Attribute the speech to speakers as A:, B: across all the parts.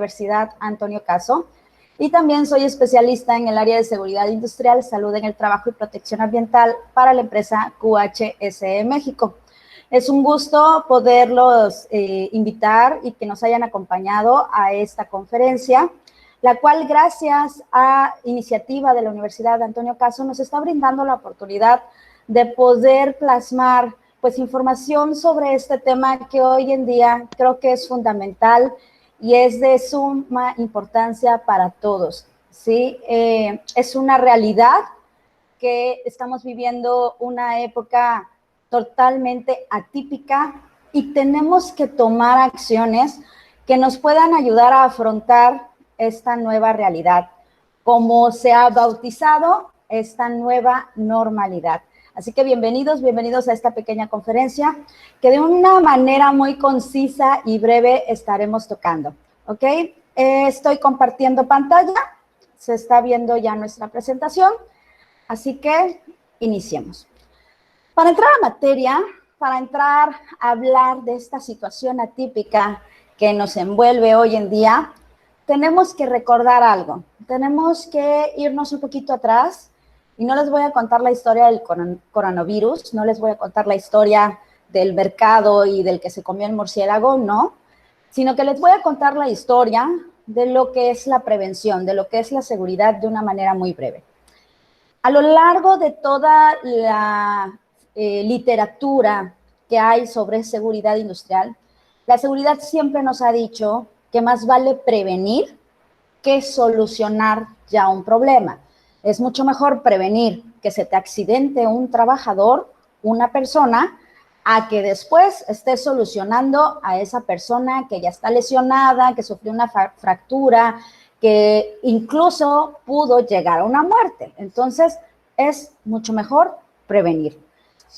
A: Universidad Antonio Caso y también soy especialista en el área de seguridad industrial, salud en el trabajo y protección ambiental para la empresa QHSE México. Es un gusto poderlos invitar y que nos hayan acompañado a esta conferencia, la cual gracias a iniciativa de la Universidad Antonio Caso nos está brindando la oportunidad de poder plasmar pues información sobre este tema que hoy en día creo que es fundamental y es de suma importancia para todos, ¿sí? Es una realidad que estamos viviendo una época totalmente atípica y tenemos que tomar acciones que nos puedan ayudar a afrontar esta nueva realidad, como se ha bautizado esta nueva normalidad. Así que bienvenidos a esta pequeña conferencia que de una manera muy concisa y breve estaremos tocando, ¿ok? Estoy compartiendo pantalla, se está viendo ya nuestra presentación, así que iniciemos. Para entrar a materia, para entrar a hablar de esta situación atípica que nos envuelve hoy en día, tenemos que recordar algo, tenemos que irnos un poquito atrás. Y no les voy a contar la historia del coronavirus, no les voy a contar la historia del mercado y del que se comió el murciélago, no, sino que les voy a contar la historia de lo que es la prevención, de lo que es la seguridad de una manera muy breve. A lo largo de toda la literatura que hay sobre seguridad industrial, la seguridad siempre nos ha dicho que más vale prevenir que solucionar ya un problema. Es mucho mejor prevenir que se te accidente un trabajador, una persona, a que después estés solucionando a esa persona que ya está lesionada, que sufrió una fractura, que incluso pudo llegar a una muerte. Entonces, es mucho mejor prevenir.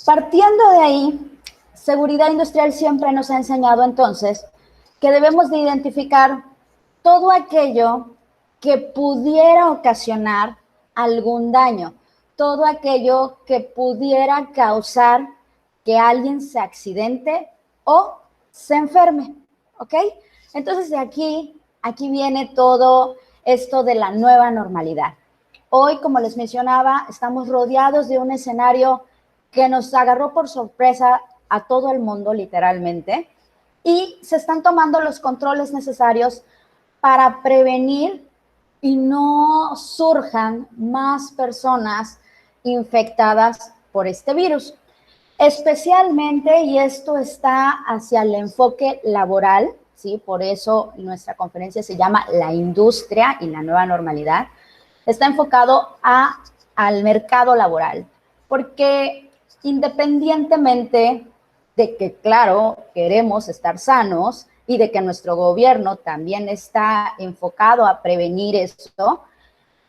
A: Partiendo de ahí, seguridad industrial siempre nos ha enseñado entonces que debemos de identificar todo aquello que pudiera ocasionar algún daño, todo aquello que pudiera causar que alguien se accidente o se enferme, ¿ok? Entonces de aquí viene todo esto de la nueva normalidad. Hoy, como les mencionaba, estamos rodeados de un escenario que nos agarró por sorpresa a todo el mundo, literalmente, y se están tomando los controles necesarios para prevenir y no surjan más personas infectadas por este virus. Especialmente, y esto está hacia el enfoque laboral, ¿sí? Por eso nuestra conferencia se llama La Industria y la Nueva Normalidad. Está enfocado al mercado laboral, porque independientemente de que, claro, queremos estar sanos, y de que nuestro gobierno también está enfocado a prevenir esto,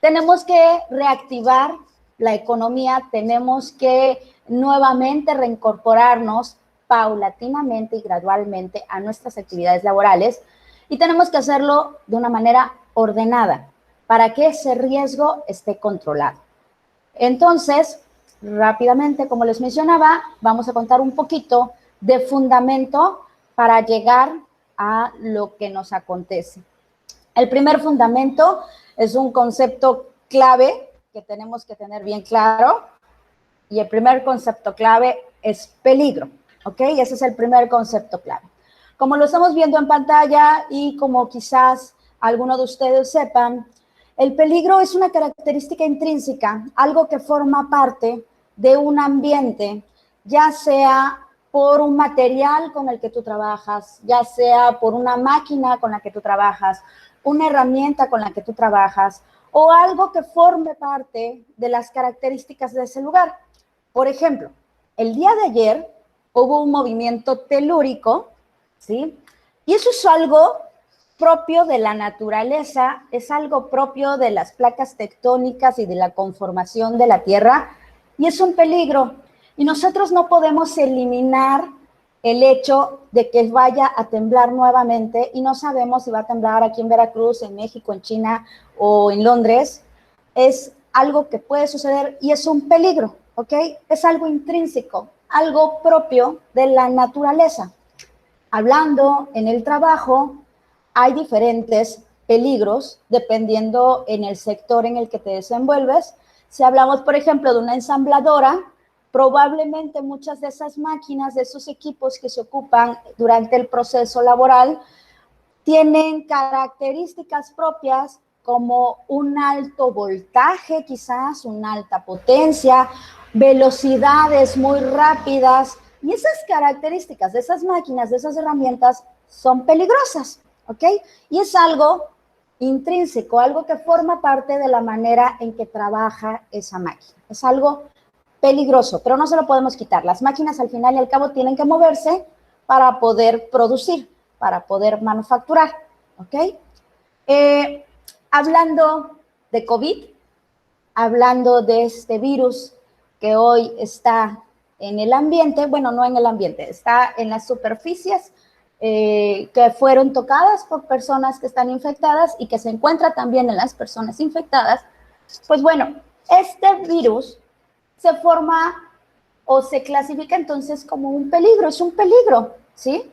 A: tenemos que reactivar la economía, tenemos que nuevamente reincorporarnos paulatinamente y gradualmente a nuestras actividades laborales y tenemos que hacerlo de una manera ordenada para que ese riesgo esté controlado. Entonces, rápidamente, como les mencionaba, vamos a contar un poquito de fundamento para llegar a lo que nos acontece. El primer fundamento es un concepto clave que tenemos que tener bien claro y el primer concepto clave es peligro, ¿ok? Ese es el primer concepto clave. Como lo estamos viendo en pantalla y como quizás algunos de ustedes sepan, el peligro es una característica intrínseca, algo que forma parte de un ambiente, ya sea por un material con el que tú trabajas, ya sea por una máquina con la que tú trabajas, una herramienta con la que tú trabajas, o algo que forme parte de las características de ese lugar. Por ejemplo, el día de ayer hubo un movimiento telúrico, ¿sí? Y eso es algo propio de la naturaleza, es algo propio de las placas tectónicas y de la conformación de la Tierra, y es un peligro. Y nosotros no podemos eliminar el hecho de que vaya a temblar nuevamente y no sabemos si va a temblar aquí en Veracruz, en México, en China o en Londres. Es algo que puede suceder y es un peligro, ¿ok? Es algo intrínseco, algo propio de la naturaleza. Hablando en el trabajo, hay diferentes peligros dependiendo en el sector en el que te desenvuelves. Si hablamos, por ejemplo, de una ensambladora, probablemente muchas de esas máquinas, de esos equipos que se ocupan durante el proceso laboral, tienen características propias como un alto voltaje, quizás una alta potencia, velocidades muy rápidas, y esas características de esas máquinas, de esas herramientas, son peligrosas, ¿ok? Y es algo intrínseco, algo que forma parte de la manera en que trabaja esa máquina. Es algo peligroso, pero no se lo podemos quitar. Las máquinas al final y al cabo tienen que moverse para poder producir, para poder manufacturar, ¿ok? Hablando de COVID, hablando de este virus que hoy está en el ambiente, bueno, no en el ambiente, está en las superficies que fueron tocadas por personas que están infectadas y que se encuentra también en las personas infectadas, pues bueno, este virus se forma o se clasifica entonces como un peligro, es un peligro, ¿sí?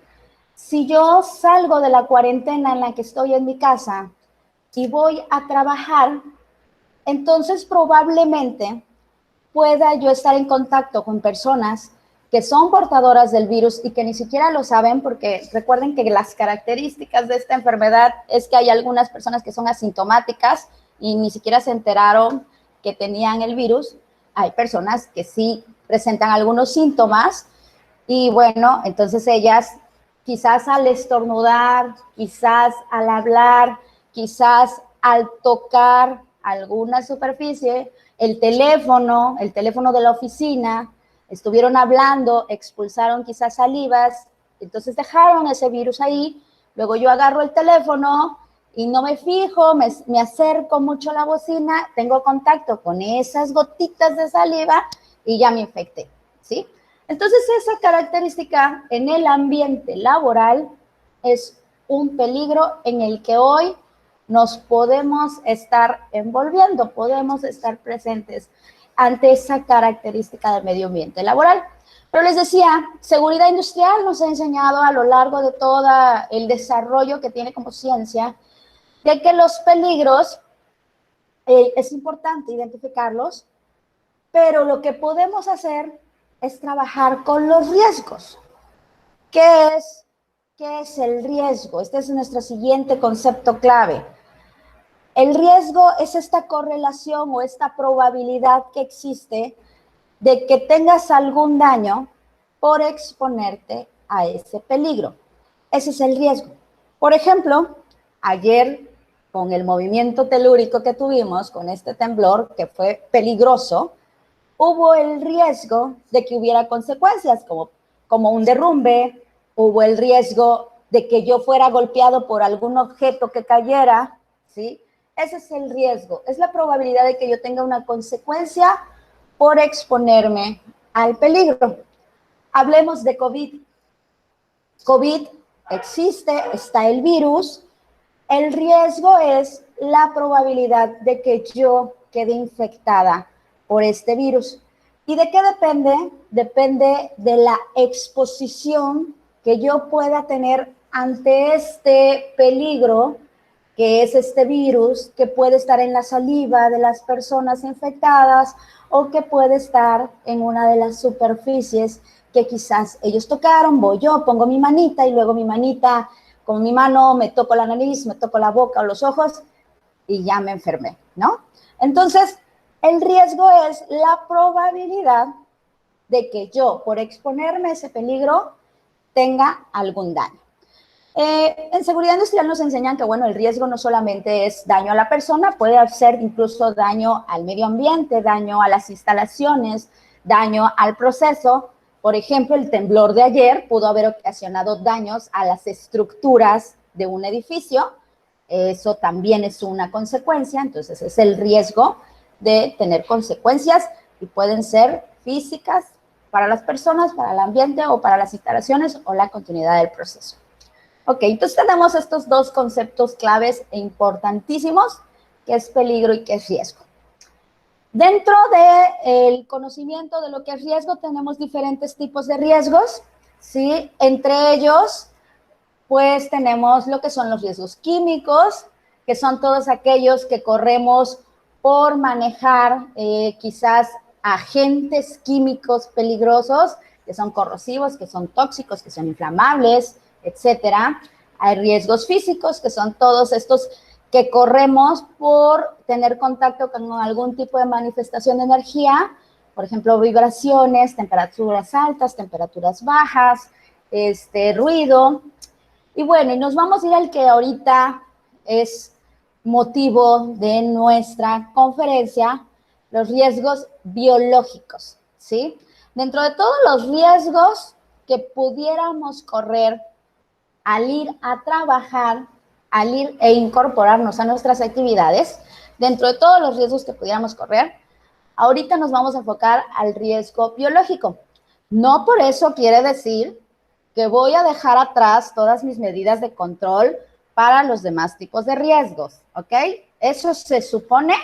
A: Si yo salgo de la cuarentena en la que estoy en mi casa y voy a trabajar, entonces probablemente pueda yo estar en contacto con personas que son portadoras del virus y que ni siquiera lo saben, porque recuerden que las características de esta enfermedad es que hay algunas personas que son asintomáticas y ni siquiera se enteraron que tenían el virus. Hay personas que sí presentan algunos síntomas y bueno, entonces ellas quizás al estornudar, quizás al hablar, quizás al tocar alguna superficie, el teléfono de la oficina, estuvieron hablando, expulsaron quizás salivas, entonces dejaron ese virus ahí, luego yo agarro el teléfono y no me fijo, me acerco mucho a la bocina, tengo contacto con esas gotitas de saliva y ya me infecté, ¿sí? Entonces esa característica en el ambiente laboral es un peligro en el que hoy nos podemos estar envolviendo, podemos estar presentes ante esa característica del medio ambiente laboral. Pero les decía, seguridad industrial nos ha enseñado a lo largo de todo el desarrollo que tiene como ciencia, de que los peligros es importante identificarlos, pero lo que podemos hacer es trabajar con los riesgos. ¿Qué es el riesgo? Este es nuestro siguiente concepto clave. El riesgo es esta correlación o esta probabilidad que existe de que tengas algún daño por exponerte a ese peligro. Ese es el riesgo. Por ejemplo, ayer con el movimiento telúrico que tuvimos, con este temblor que fue peligroso, hubo el riesgo de que hubiera consecuencias como un derrumbe, hubo el riesgo de que yo fuera golpeado por algún objeto que cayera, ¿sí? Ese es el riesgo, es la probabilidad de que yo tenga una consecuencia por exponerme al peligro. Hablemos de COVID. COVID existe, está el virus. El riesgo es la probabilidad de que yo quede infectada por este virus. ¿Y de qué depende? Depende de la exposición que yo pueda tener ante este peligro, que es este virus, que puede estar en la saliva de las personas infectadas o que puede estar en una de las superficies que quizás ellos tocaron. Voy yo, pongo mi manita y luego mi manita, con mi mano me toco la nariz, me toco la boca o los ojos y ya me enfermé, ¿no? Entonces, el riesgo es la probabilidad de que yo, por exponerme a ese peligro, tenga algún daño. En seguridad industrial nos enseñan que, bueno, el riesgo no solamente es daño a la persona, puede ser incluso daño al medio ambiente, daño a las instalaciones, daño al proceso. Por ejemplo, el temblor de ayer pudo haber ocasionado daños a las estructuras de un edificio. Eso también es una consecuencia, entonces es el riesgo de tener consecuencias y pueden ser físicas para las personas, para el ambiente o para las instalaciones o la continuidad del proceso. Ok, entonces tenemos estos dos conceptos claves e importantísimos, que es peligro y que es riesgo. Dentro del conocimiento de lo que es riesgo, tenemos diferentes tipos de riesgos, ¿sí? Entre ellos, pues tenemos lo que son los riesgos químicos, que son todos aquellos que corremos por manejar quizás agentes químicos peligrosos, que son corrosivos, que son tóxicos, que son inflamables, etcétera. Hay riesgos físicos, que son todos estos que corremos por tener contacto con algún tipo de manifestación de energía, por ejemplo, vibraciones, temperaturas altas, temperaturas bajas, ruido. Y bueno, y nos vamos a ir al que ahorita es motivo de nuestra conferencia, los riesgos biológicos, ¿sí? Dentro de todos los riesgos que pudiéramos correr al ir a trabajar, al ir e incorporarnos a nuestras actividades, dentro de todos los riesgos que pudiéramos correr, ahorita nos vamos a enfocar al riesgo biológico. No por eso quiere decir que voy a dejar atrás todas mis medidas de control para los demás tipos de riesgos, ¿ok? Eso se supone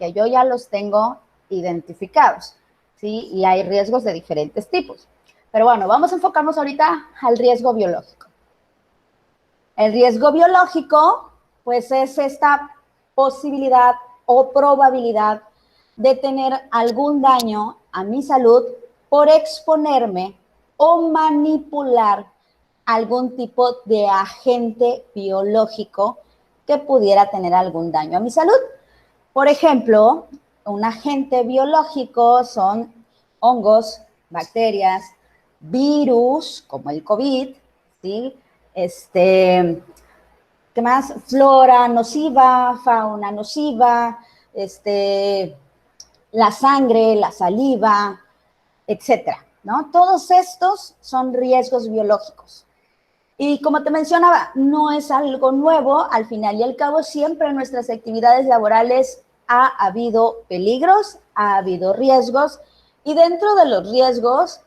A: que yo ya los tengo identificados, ¿sí? Y hay riesgos de diferentes tipos. Pero bueno, vamos a enfocarnos ahorita al riesgo biológico. El riesgo biológico, pues es esta posibilidad o probabilidad de tener algún daño a mi salud por exponerme o manipular algún tipo de agente biológico que pudiera tener algún daño a mi salud. Por ejemplo, un agente biológico son hongos, bacterias, virus, como el COVID, ¿sí? ¿Qué más? Flora nociva, fauna nociva, la sangre, la saliva, etcétera, ¿no? Todos estos son riesgos biológicos. Y como te mencionaba, no es algo nuevo, al final y al cabo siempre en nuestras actividades laborales ha habido peligros, ha habido riesgos, y dentro de los riesgos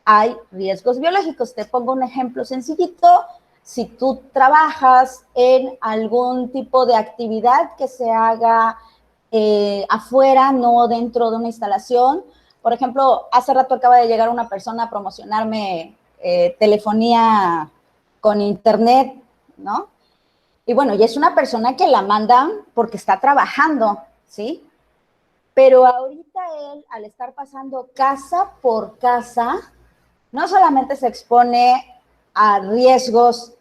A: hay riesgos biológicos. Te pongo un ejemplo sencillito. Si tú trabajas en algún tipo de actividad que se haga afuera, no dentro de una instalación, por ejemplo, hace rato acaba de llegar una persona a promocionarme telefonía con internet, ¿no? Y bueno, y es una persona que la mandan porque está trabajando, ¿sí? Pero ahorita él, al estar pasando casa por casa, no solamente se expone a riesgos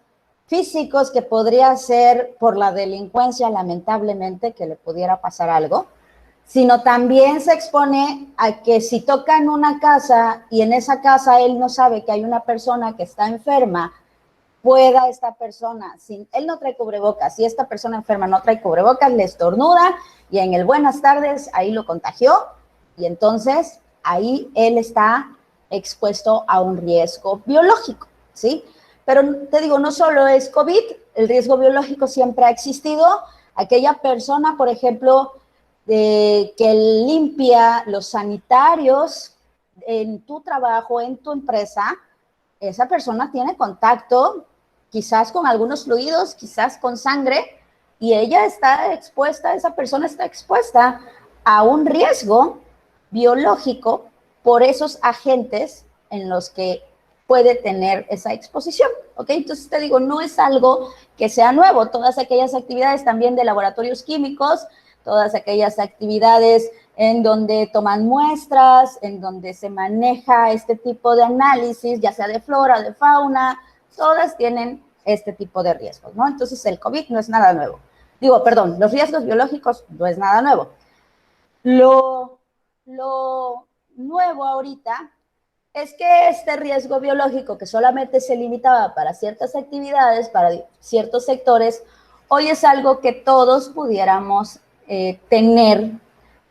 A: físicos que podría ser por la delincuencia, lamentablemente, que le pudiera pasar algo, sino también se expone a que si toca en una casa y en esa casa él no sabe que hay una persona que está enferma, pueda esta persona, si él no trae cubrebocas, si esta persona enferma no trae cubrebocas, le estornuda y en el buenas tardes ahí lo contagió y entonces ahí él está expuesto a un riesgo biológico, ¿sí? Pero te digo, no solo es COVID, el riesgo biológico siempre ha existido. Aquella persona, por ejemplo, que limpia los sanitarios en tu trabajo, en tu empresa, esa persona tiene contacto quizás con algunos fluidos, quizás con sangre, y ella está expuesta, esa persona está expuesta a un riesgo biológico por esos agentes en los que puede tener esa exposición, ¿ok? Entonces te digo, no es algo que sea nuevo, todas aquellas actividades también de laboratorios químicos, todas aquellas actividades en donde toman muestras, en donde se maneja este tipo de análisis, ya sea de flora, de fauna, todas tienen este tipo de riesgos, ¿no? Entonces el COVID no es nada nuevo. Digo, perdón, los riesgos biológicos no es nada nuevo. Lo nuevo ahorita es que este riesgo biológico que solamente se limitaba para ciertas actividades, para ciertos sectores, hoy es algo que todos pudiéramos tener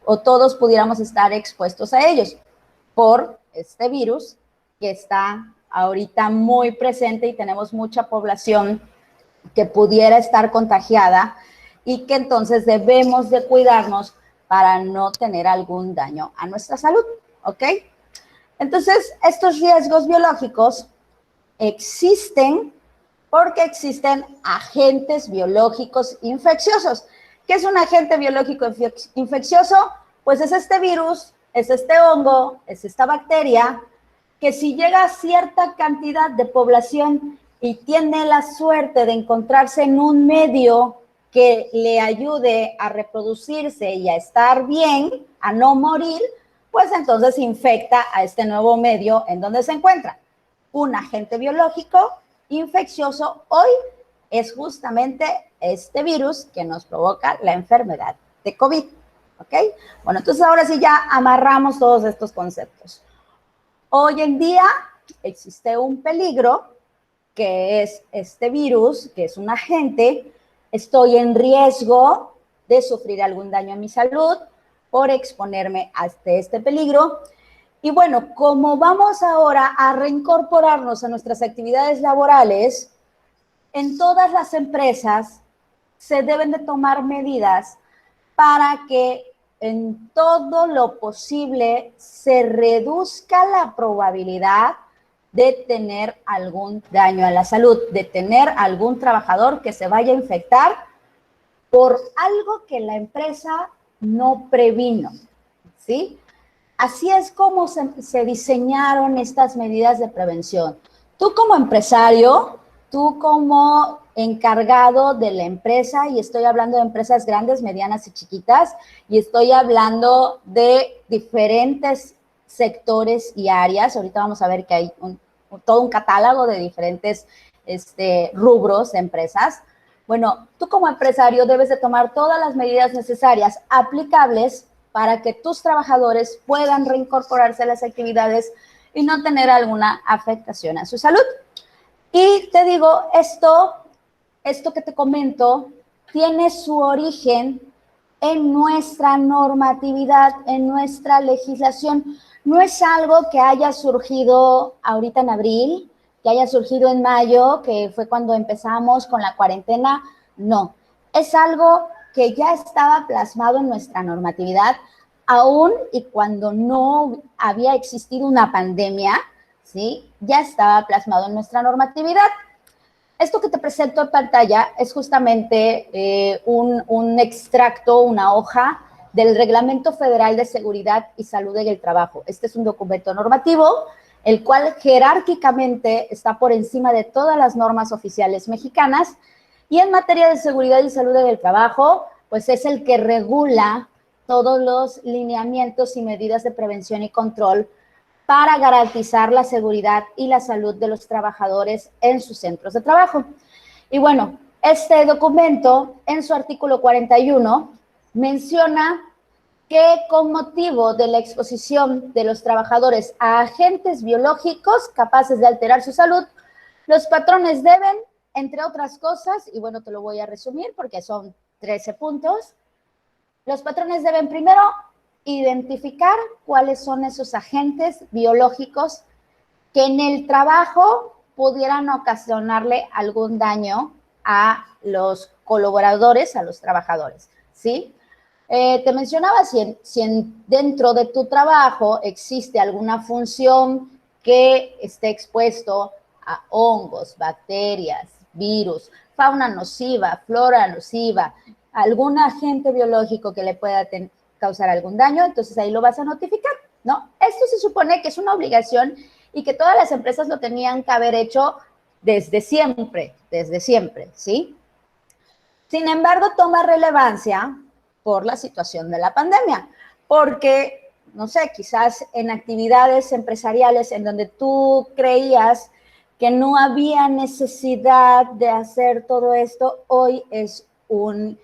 A: o todos pudiéramos estar expuestos a ellos por este virus que está ahorita muy presente y tenemos mucha población que pudiera estar contagiada y que entonces debemos de cuidarnos para no tener algún daño a nuestra salud, ¿ok? Entonces, estos riesgos biológicos existen porque existen agentes biológicos infecciosos. ¿Qué es un agente biológico infeccioso? Pues es este virus, es este hongo, es esta bacteria, que si llega a cierta cantidad de población y tiene la suerte de encontrarse en un medio que le ayude a reproducirse y a estar bien, a no morir, pues entonces infecta a este nuevo medio en donde se encuentra. Un agente biológico infeccioso hoy es justamente este virus que nos provoca la enfermedad de COVID, ¿ok? Bueno, entonces ahora sí ya amarramos todos estos conceptos. Hoy en día existe un peligro que es este virus, que es un agente. Estoy en riesgo de sufrir algún daño a mi salud por exponerme a este peligro. Y bueno, como vamos ahora a reincorporarnos a nuestras actividades laborales, en todas las empresas se deben de tomar medidas para que en todo lo posible se reduzca la probabilidad de tener algún daño a la salud, de tener algún trabajador que se vaya a infectar por algo que la empresa no previno, ¿sí? Así es como se diseñaron estas medidas de prevención. Tú como empresario, tú como encargado de la empresa, y estoy hablando de empresas grandes, medianas y chiquitas, y estoy hablando de diferentes sectores y áreas. Ahorita vamos a ver que hay todo un catálogo de diferentes rubros de empresas. Bueno, tú como empresario debes de tomar todas las medidas necesarias aplicables para que tus trabajadores puedan reincorporarse a las actividades y no tener alguna afectación a su salud. Y te digo, esto que te comento tiene su origen en nuestra normatividad, en nuestra legislación. No es algo que haya surgido ahorita en abril, que haya surgido en mayo, que fue cuando empezamos con la cuarentena. No, es algo que ya estaba plasmado en nuestra normatividad, aún y cuando no había existido una pandemia, ¿sí? Ya estaba plasmado en nuestra normatividad. Esto que te presento en pantalla es justamente un extracto, una hoja del Reglamento Federal de Seguridad y Salud en el Trabajo. Este es un documento normativo, el cual jerárquicamente está por encima de todas las normas oficiales mexicanas, y en materia de seguridad y salud en el trabajo, pues es el que regula todos los lineamientos y medidas de prevención y control para garantizar la seguridad y la salud de los trabajadores en sus centros de trabajo. Y bueno, este documento, en su artículo 41, menciona que con motivo de la exposición de los trabajadores a agentes biológicos capaces de alterar su salud, los patrones deben, entre otras cosas, y bueno, te lo voy a resumir porque son 13 puntos, los patrones deben primero identificar cuáles son esos agentes biológicos que en el trabajo pudieran ocasionarle algún daño a los colaboradores, a los trabajadores, ¿sí? Te mencionaba si dentro de tu trabajo existe alguna función que esté expuesto a hongos, bacterias, virus, fauna nociva, flora nociva, algún agente biológico que le pueda causar algún daño, entonces ahí lo vas a notificar, ¿no? Esto se supone que es una obligación y que todas las empresas lo tenían que haber hecho desde siempre, ¿sí? Sin embargo, toma relevancia por la situación de la pandemia, porque, no sé, quizás en actividades empresariales en donde tú creías que no había necesidad de hacer todo esto, hoy es un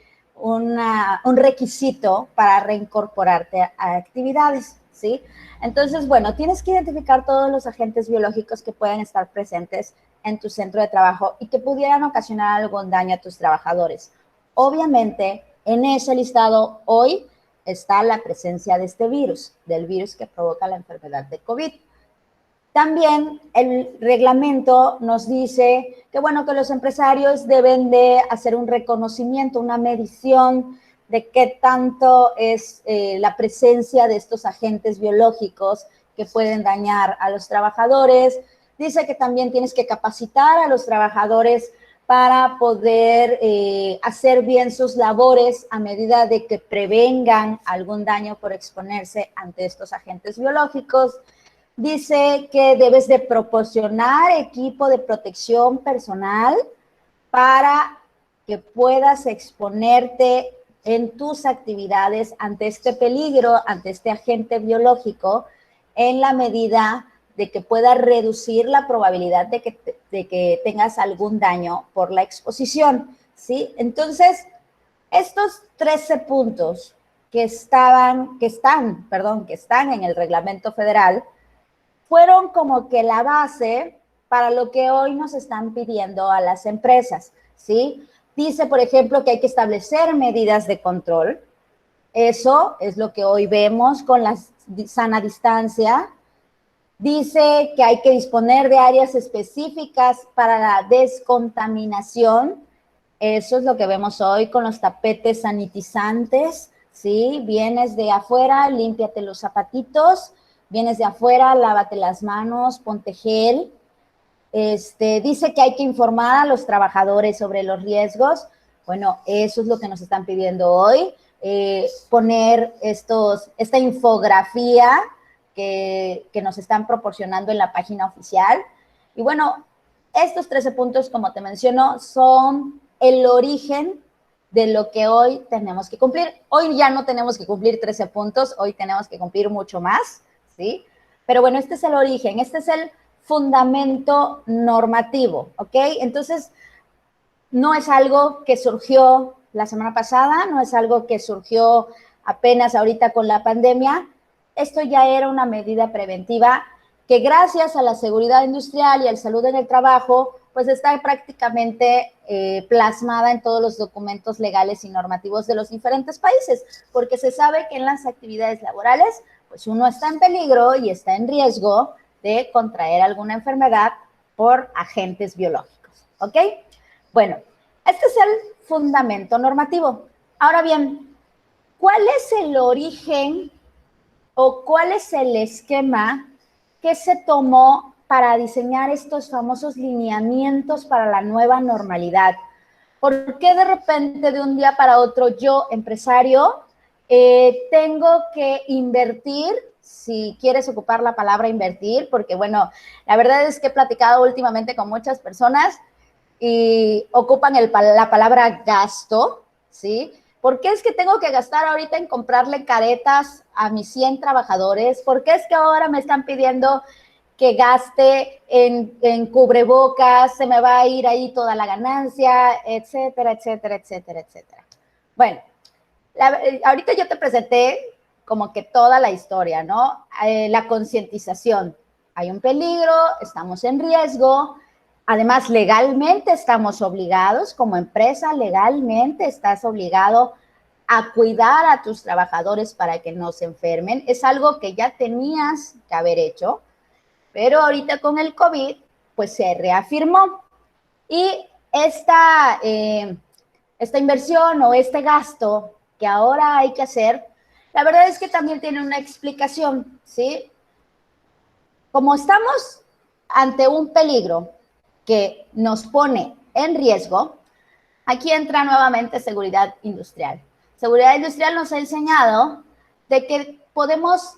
A: requisito para reincorporarte a actividades, ¿sí? Entonces, bueno, tienes que identificar todos los agentes biológicos que pueden estar presentes en tu centro de trabajo y que pudieran ocasionar algún daño a tus trabajadores. Obviamente, en ese listado hoy está la presencia de este virus, del virus que provoca la enfermedad de COVID. También el reglamento nos dice que, bueno, que los empresarios deben de hacer un reconocimiento, una medición de qué tanto es la presencia de estos agentes biológicos que pueden dañar a los trabajadores. Dice que también tienes que capacitar a los trabajadores para poder hacer bien sus labores a medida de que prevengan algún daño por exponerse ante estos agentes biológicos. dice que debes de proporcionar equipo de protección personal para que puedas exponerte en tus actividades ante este peligro, ante este agente biológico, en la medida de que pueda reducir la probabilidad de que tengas algún daño por la exposición, ¿sí? Entonces, estos 13 puntos que están en el reglamento federal, fueron como que la base para lo que hoy nos están pidiendo a las empresas, ¿sí? Dice, por ejemplo, que hay que establecer medidas de control. Eso es lo que hoy vemos con la sana distancia. Dice que hay que disponer de áreas específicas para la descontaminación. Eso es lo que vemos hoy con los tapetes sanitizantes, ¿sí? Vienes de afuera, límpiate los zapatitos. Vienes de afuera, lávate las manos, ponte gel. Dice que hay que informar a los trabajadores sobre los riesgos. Bueno, eso es lo que nos están pidiendo hoy. Poner esta infografía que nos están proporcionando en la página oficial. Y bueno, estos 13 puntos, como te menciono, son el origen de lo que hoy tenemos que cumplir. Hoy ya no tenemos que cumplir 13 puntos, hoy tenemos que cumplir mucho más, ¿sí? Pero bueno, este es el origen, este es el fundamento normativo, ¿ok? Entonces, no es algo que surgió la semana pasada, no es algo que surgió apenas ahorita con la pandemia. Esto ya era una medida preventiva que gracias a la seguridad industrial y a la salud en el trabajo, pues está prácticamente plasmada en todos los documentos legales y normativos de los diferentes países, porque se sabe que en las actividades laborales, pues uno está en peligro y está en riesgo de contraer alguna enfermedad por agentes biológicos, ¿ok? Bueno, este es el fundamento normativo. Ahora bien, ¿cuál es el origen o cuál es el esquema que se tomó para diseñar estos famosos lineamientos para la nueva normalidad? ¿Por qué de repente, de un día para otro, yo, empresario, tengo que invertir? Si quieres ocupar la palabra invertir, porque bueno, la verdad es que he platicado últimamente con muchas personas y ocupan la palabra gasto, ¿sí? ¿Por qué es que tengo que gastar ahorita en comprarle caretas a mis 100 trabajadores? ¿Por qué es que ahora me están pidiendo que gaste en cubrebocas? Se me va a ir ahí toda la ganancia, etcétera, etcétera, etcétera, etcétera. Bueno, ahorita yo te presenté como que toda la historia, ¿no? La concientización. Hay un peligro, estamos en riesgo. Además, legalmente estamos obligados, como empresa, legalmente estás obligado a cuidar a tus trabajadores para que no se enfermen. Es algo que ya tenías que haber hecho, pero ahorita con el COVID, pues se reafirmó. Y esta inversión o este gasto que ahora hay que hacer, la verdad es que también tiene una explicación, ¿sí? Como estamos ante un peligro que nos pone en riesgo, aquí entra nuevamente seguridad industrial. Seguridad industrial nos ha enseñado de que podemos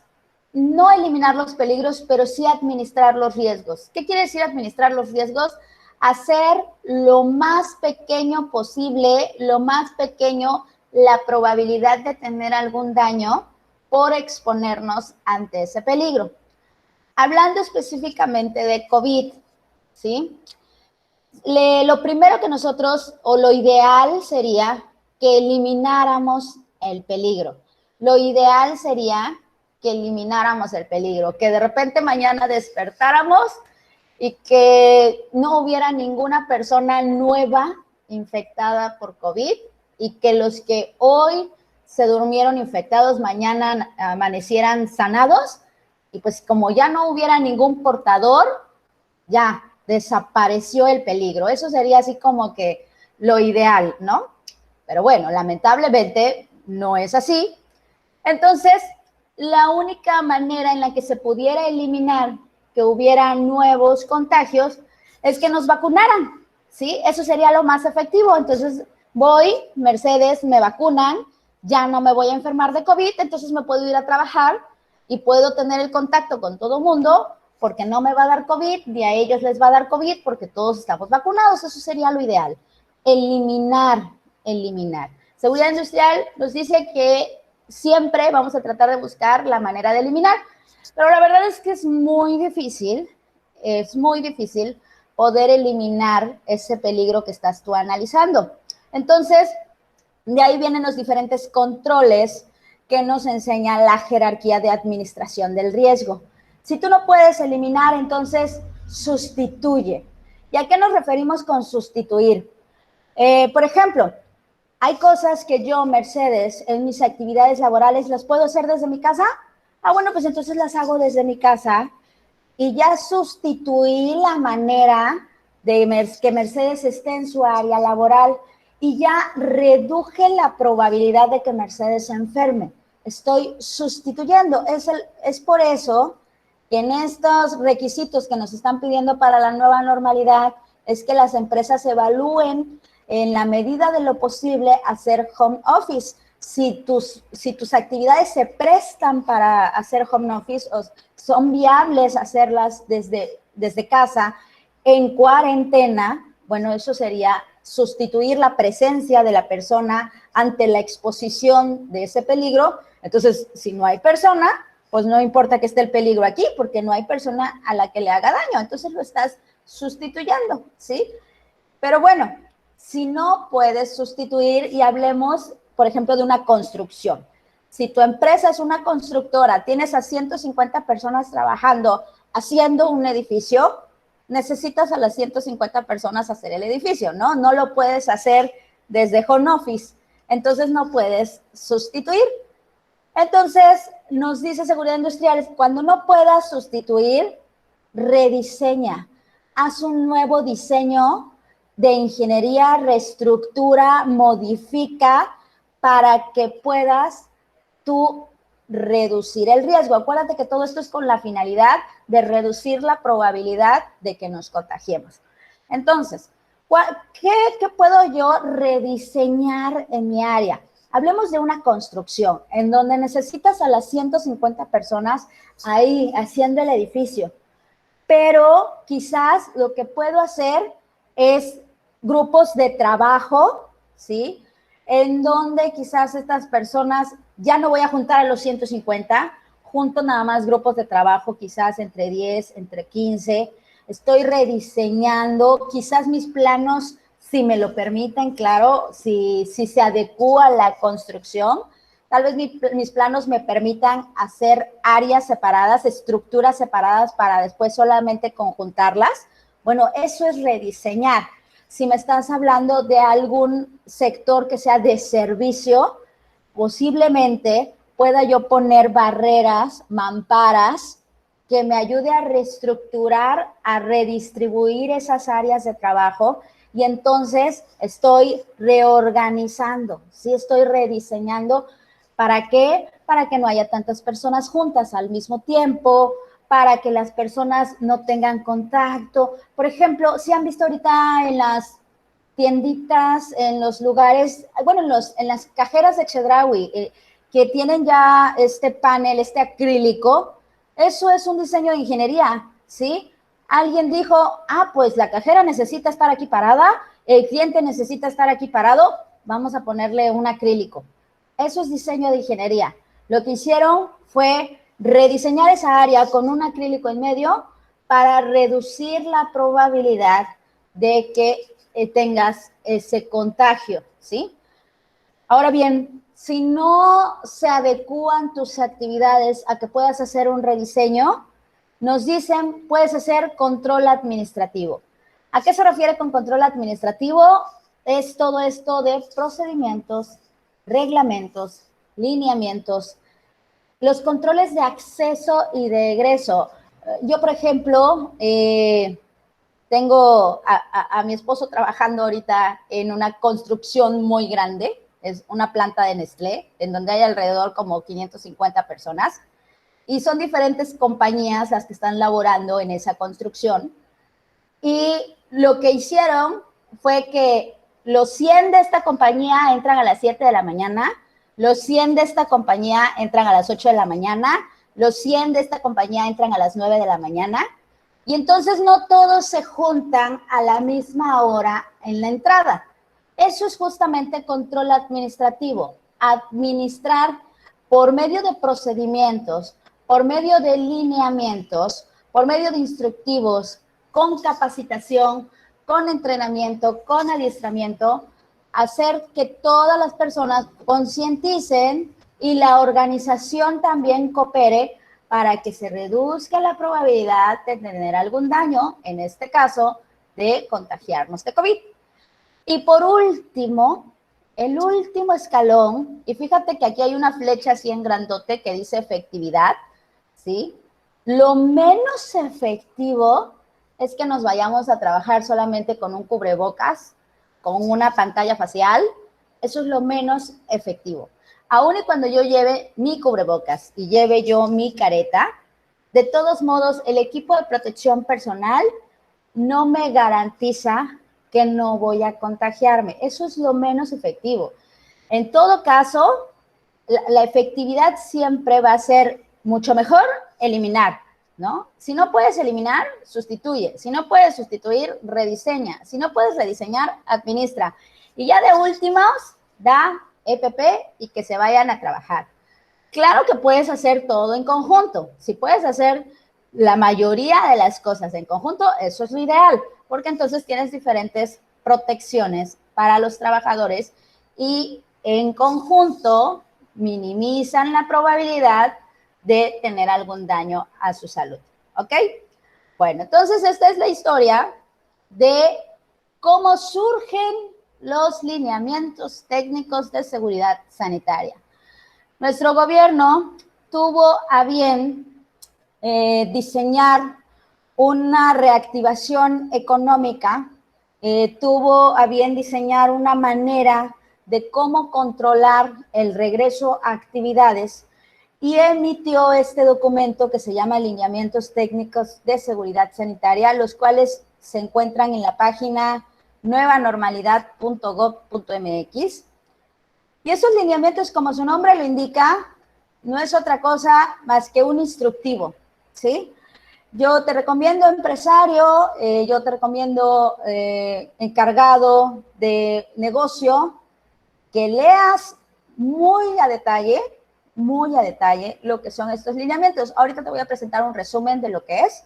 A: no eliminar los peligros, pero sí administrar los riesgos. ¿Qué quiere decir administrar los riesgos? Hacer lo más pequeño posible, lo más pequeño la probabilidad de tener algún daño por exponernos ante ese peligro. Hablando específicamente de COVID, ¿sí? Lo primero que nosotros, o lo ideal sería que elimináramos el peligro. Lo ideal sería que elimináramos el peligro, que de repente mañana despertáramos y que no hubiera ninguna persona nueva infectada por COVID y que los que hoy se durmieron infectados mañana amanecieran sanados y pues como ya no hubiera ningún portador, ya desapareció el peligro. Eso sería así como que lo ideal, ¿no? Pero bueno, lamentablemente no es así. Entonces, la única manera en la que se pudiera eliminar que hubiera nuevos contagios es que nos vacunaran, ¿sí? Eso sería lo más efectivo. Entonces, Mercedes, me vacunan, ya no me voy a enfermar de COVID, entonces me puedo ir a trabajar y puedo tener el contacto con todo el mundo porque no me va a dar COVID, ni a ellos les va a dar COVID porque todos estamos vacunados. Eso sería lo ideal. Eliminar. Seguridad industrial nos dice que siempre vamos a tratar de buscar la manera de eliminar, pero la verdad es que es muy difícil poder eliminar ese peligro que estás tú analizando. Entonces, de ahí vienen los diferentes controles que nos enseña la jerarquía de administración del riesgo. Si tú no puedes eliminar, entonces sustituye. ¿Y a qué nos referimos con sustituir? Por ejemplo, hay cosas que yo, Mercedes, en mis actividades laborales, ¿las puedo hacer desde mi casa? Bueno, pues entonces las hago desde mi casa y ya sustituí la manera de que Mercedes esté en su área laboral y ya reduje la probabilidad de que Mercedes se enferme. Estoy sustituyendo. Es por eso que en estos requisitos que nos están pidiendo para la nueva normalidad es que las empresas evalúen en la medida de lo posible hacer home office. Si tus actividades se prestan para hacer home office o son viables hacerlas desde casa en cuarentena, bueno, eso sería sustituir la presencia de la persona ante la exposición de ese peligro. Entonces, si no hay persona, pues no importa que esté el peligro aquí, porque no hay persona a la que le haga daño. Entonces lo estás sustituyendo, ¿sí? Pero bueno, si no puedes sustituir, y hablemos, por ejemplo, de una construcción. Si tu empresa es una constructora, tienes a 150 personas trabajando, haciendo un edificio, necesitas a las 150 personas hacer el edificio, ¿no? No lo puedes hacer desde home office, entonces no puedes sustituir. Entonces, nos dice Seguridad Industrial, cuando no puedas sustituir, rediseña, haz un nuevo diseño de ingeniería, reestructura, modifica para que puedas tú reducir el riesgo. Acuérdate que todo esto es con la finalidad de reducir la probabilidad de que nos contagiemos. Entonces, ¿qué puedo yo rediseñar en mi área? Hablemos de una construcción en donde necesitas a las 150 personas ahí haciendo el edificio, pero quizás lo que puedo hacer es grupos de trabajo, ¿sí? En donde quizás estas personas, ya no voy a juntar a los 150, junto nada más grupos de trabajo, quizás entre 10, entre 15, estoy rediseñando, quizás mis planos, si me lo permiten, claro, si se adecúa la construcción, tal vez mis planos me permitan hacer áreas separadas, estructuras separadas para después solamente conjuntarlas. Bueno, eso es rediseñar. Si me estás hablando de algún sector que sea de servicio, posiblemente pueda yo poner barreras, mamparas, que me ayude a reestructurar, a redistribuir esas áreas de trabajo y entonces estoy reorganizando, ¿sí? Estoy rediseñando. ¿Para qué? Para que no haya tantas personas juntas al mismo tiempo, para que las personas no tengan contacto. Por ejemplo, si han visto ahorita en las tienditas, en los lugares, bueno, en las cajeras de Chedraui, que tienen ya este panel, este acrílico, eso es un diseño de ingeniería, ¿sí? Alguien dijo, pues la cajera necesita estar aquí parada, el cliente necesita estar aquí parado, vamos a ponerle un acrílico. Eso es diseño de ingeniería. Lo que hicieron fue rediseñar esa área con un acrílico en medio para reducir la probabilidad de que tengas ese contagio, ¿sí? Ahora bien, si no se adecúan tus actividades a que puedas hacer un rediseño, nos dicen, puedes hacer control administrativo. ¿A qué se refiere con control administrativo? Es todo esto de procedimientos, reglamentos, lineamientos, los controles de acceso y de egreso. Yo, por ejemplo, tengo a mi esposo trabajando ahorita en una construcción muy grande, es una planta de Nestlé, en donde hay alrededor como 550 personas, y son diferentes compañías las que están laborando en esa construcción. Y lo que hicieron fue que los 100 de esta compañía entran a las 7 de la mañana, los 100 de esta compañía entran a las 8 de la mañana, los 100 de esta compañía entran a las 9 de la mañana y entonces no todos se juntan a la misma hora en la entrada. Eso es justamente control administrativo, administrar por medio de procedimientos, por medio de lineamientos, por medio de instructivos, con capacitación, con entrenamiento, con adiestramiento, hacer que todas las personas concienticen y la organización también coopere para que se reduzca la probabilidad de tener algún daño, en este caso, de contagiarnos de COVID. Y por último, el último escalón, y fíjate que aquí hay una flecha así en grandote que dice efectividad, ¿sí? Lo menos efectivo es que nos vayamos a trabajar solamente con un cubrebocas, con una pantalla facial. Eso es lo menos efectivo. Aún y cuando yo lleve mi cubrebocas y lleve yo mi careta, de todos modos, el equipo de protección personal no me garantiza que no voy a contagiarme. Eso es lo menos efectivo. En todo caso, la efectividad siempre va a ser mucho mejor eliminar, ¿no? Si no puedes eliminar, sustituye. Si no puedes sustituir, rediseña. Si no puedes rediseñar, administra. Y ya de últimos, da EPP y que se vayan a trabajar. Claro que puedes hacer todo en conjunto. Si puedes hacer la mayoría de las cosas en conjunto, eso es lo ideal, porque entonces tienes diferentes protecciones para los trabajadores y en conjunto minimizan la probabilidad de tener algún daño a su salud. ¿Ok? Bueno, entonces esta es la historia de cómo surgen los lineamientos técnicos de seguridad sanitaria. Nuestro gobierno tuvo a bien diseñar una reactivación económica, tuvo a bien diseñar una manera de cómo controlar el regreso a actividades y emitió este documento que se llama Lineamientos Técnicos de Seguridad Sanitaria, los cuales se encuentran en la página nuevanormalidad.gov.mx. Y esos lineamientos, como su nombre lo indica, no es otra cosa más que un instructivo, ¿sí? Yo te recomiendo empresario, yo te recomiendo encargado de negocio, que leas muy a detalle lo que son estos lineamientos. Ahorita te voy a presentar un resumen de lo que es,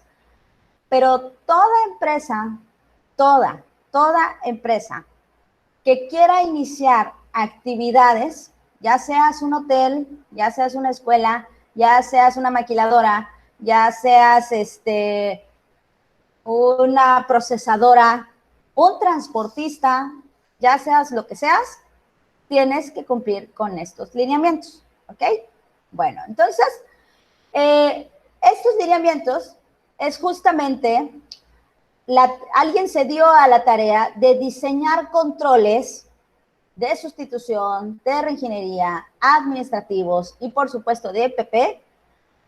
A: pero toda empresa que quiera iniciar actividades, ya seas un hotel, ya seas una escuela, ya seas una maquiladora, ya seas una procesadora, un transportista, ya seas lo que seas, tienes que cumplir con estos lineamientos, ¿ok? Bueno, entonces, estos lineamientos es justamente, alguien se dio a la tarea de diseñar controles de sustitución, de reingeniería, administrativos y por supuesto de EPP,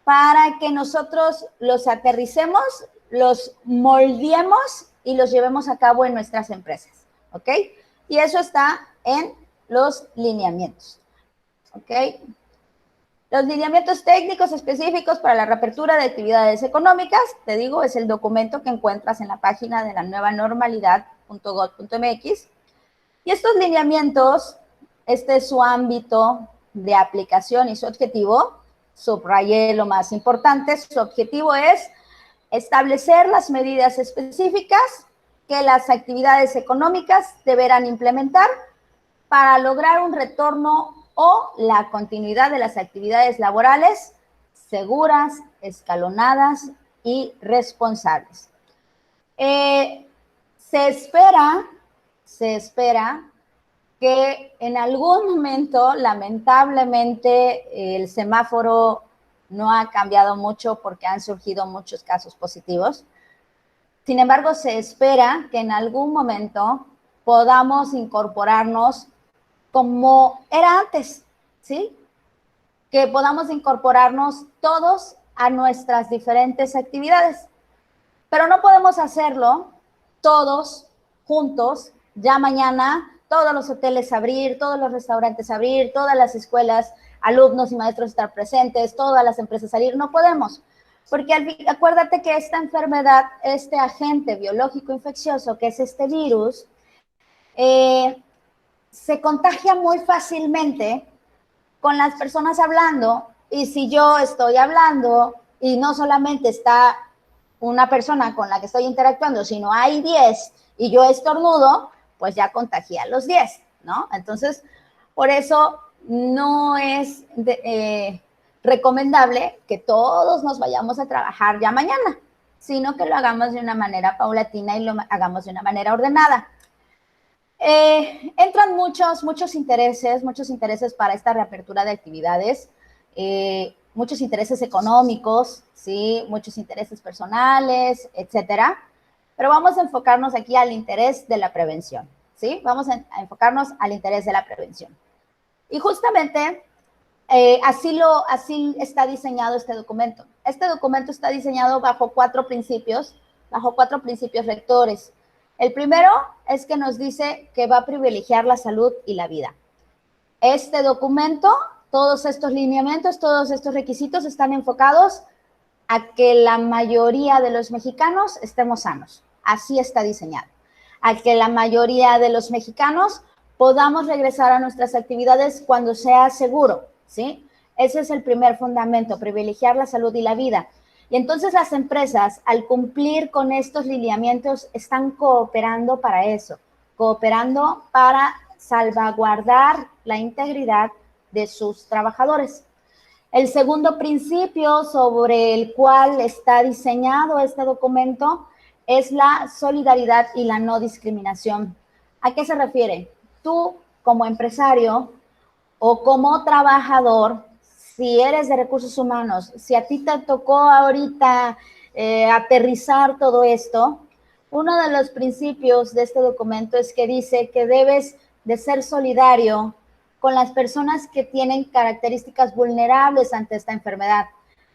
A: para que nosotros los aterricemos, los moldeemos y los llevemos a cabo en nuestras empresas, ¿ok? Y eso está en los lineamientos, ¿ok? Los lineamientos técnicos específicos para la reapertura de actividades económicas, te digo, es el documento que encuentras en la página de la nuevanormalidad.gov.mx. Y estos lineamientos, este es su ámbito de aplicación y su objetivo. Subrayé lo más importante. Su objetivo es establecer las medidas específicas que las actividades económicas deberán implementar para lograr un retorno o la continuidad de las actividades laborales seguras, escalonadas y responsables. Se espera que en algún momento, lamentablemente, el semáforo no ha cambiado mucho porque han surgido muchos casos positivos. Sin embargo, se espera que en algún momento podamos incorporarnos como era antes, ¿sí? Que podamos incorporarnos todos a nuestras diferentes actividades. Pero no podemos hacerlo todos juntos ya mañana todos los hoteles abrir, todos los restaurantes abrir, todas las escuelas, alumnos y maestros estar presentes, todas las empresas salir. No podemos, porque acuérdate que esta enfermedad, este agente biológico infeccioso, que es este virus, se contagia muy fácilmente con las personas hablando, y si yo estoy hablando y no solamente está una persona con la que estoy interactuando, sino hay 10 y yo estornudo, pues ya contagié a los 10, ¿no? Entonces, por eso no es recomendable que todos nos vayamos a trabajar ya mañana, sino que lo hagamos de una manera paulatina y lo hagamos de una manera ordenada. Entran muchos intereses para esta reapertura de actividades, muchos intereses económicos, ¿sí? Muchos intereses personales, etcétera. Pero vamos a enfocarnos aquí al interés de la prevención, ¿sí? Vamos a enfocarnos al interés de la prevención. Y justamente así está diseñado este documento. Este documento está diseñado bajo cuatro principios rectores. El primero es que nos dice que va a privilegiar la salud y la vida. Este documento, todos estos lineamientos, todos estos requisitos están enfocados a que la mayoría de los mexicanos estemos sanos. Así está diseñado. A que la mayoría de los mexicanos podamos regresar a nuestras actividades cuando sea seguro, ¿sí? Ese es el primer fundamento, privilegiar la salud y la vida. Y entonces las empresas, al cumplir con estos lineamientos, están cooperando para eso, cooperando para salvaguardar la integridad de sus trabajadores. El segundo principio sobre el cual está diseñado este documento es la solidaridad y la no discriminación. ¿A qué se refiere? Tú, como empresario o como trabajador, si eres de recursos humanos, si a ti te tocó ahorita aterrizar todo esto, uno de los principios de este documento es que dice que debes de ser solidario con las personas que tienen características vulnerables ante esta enfermedad.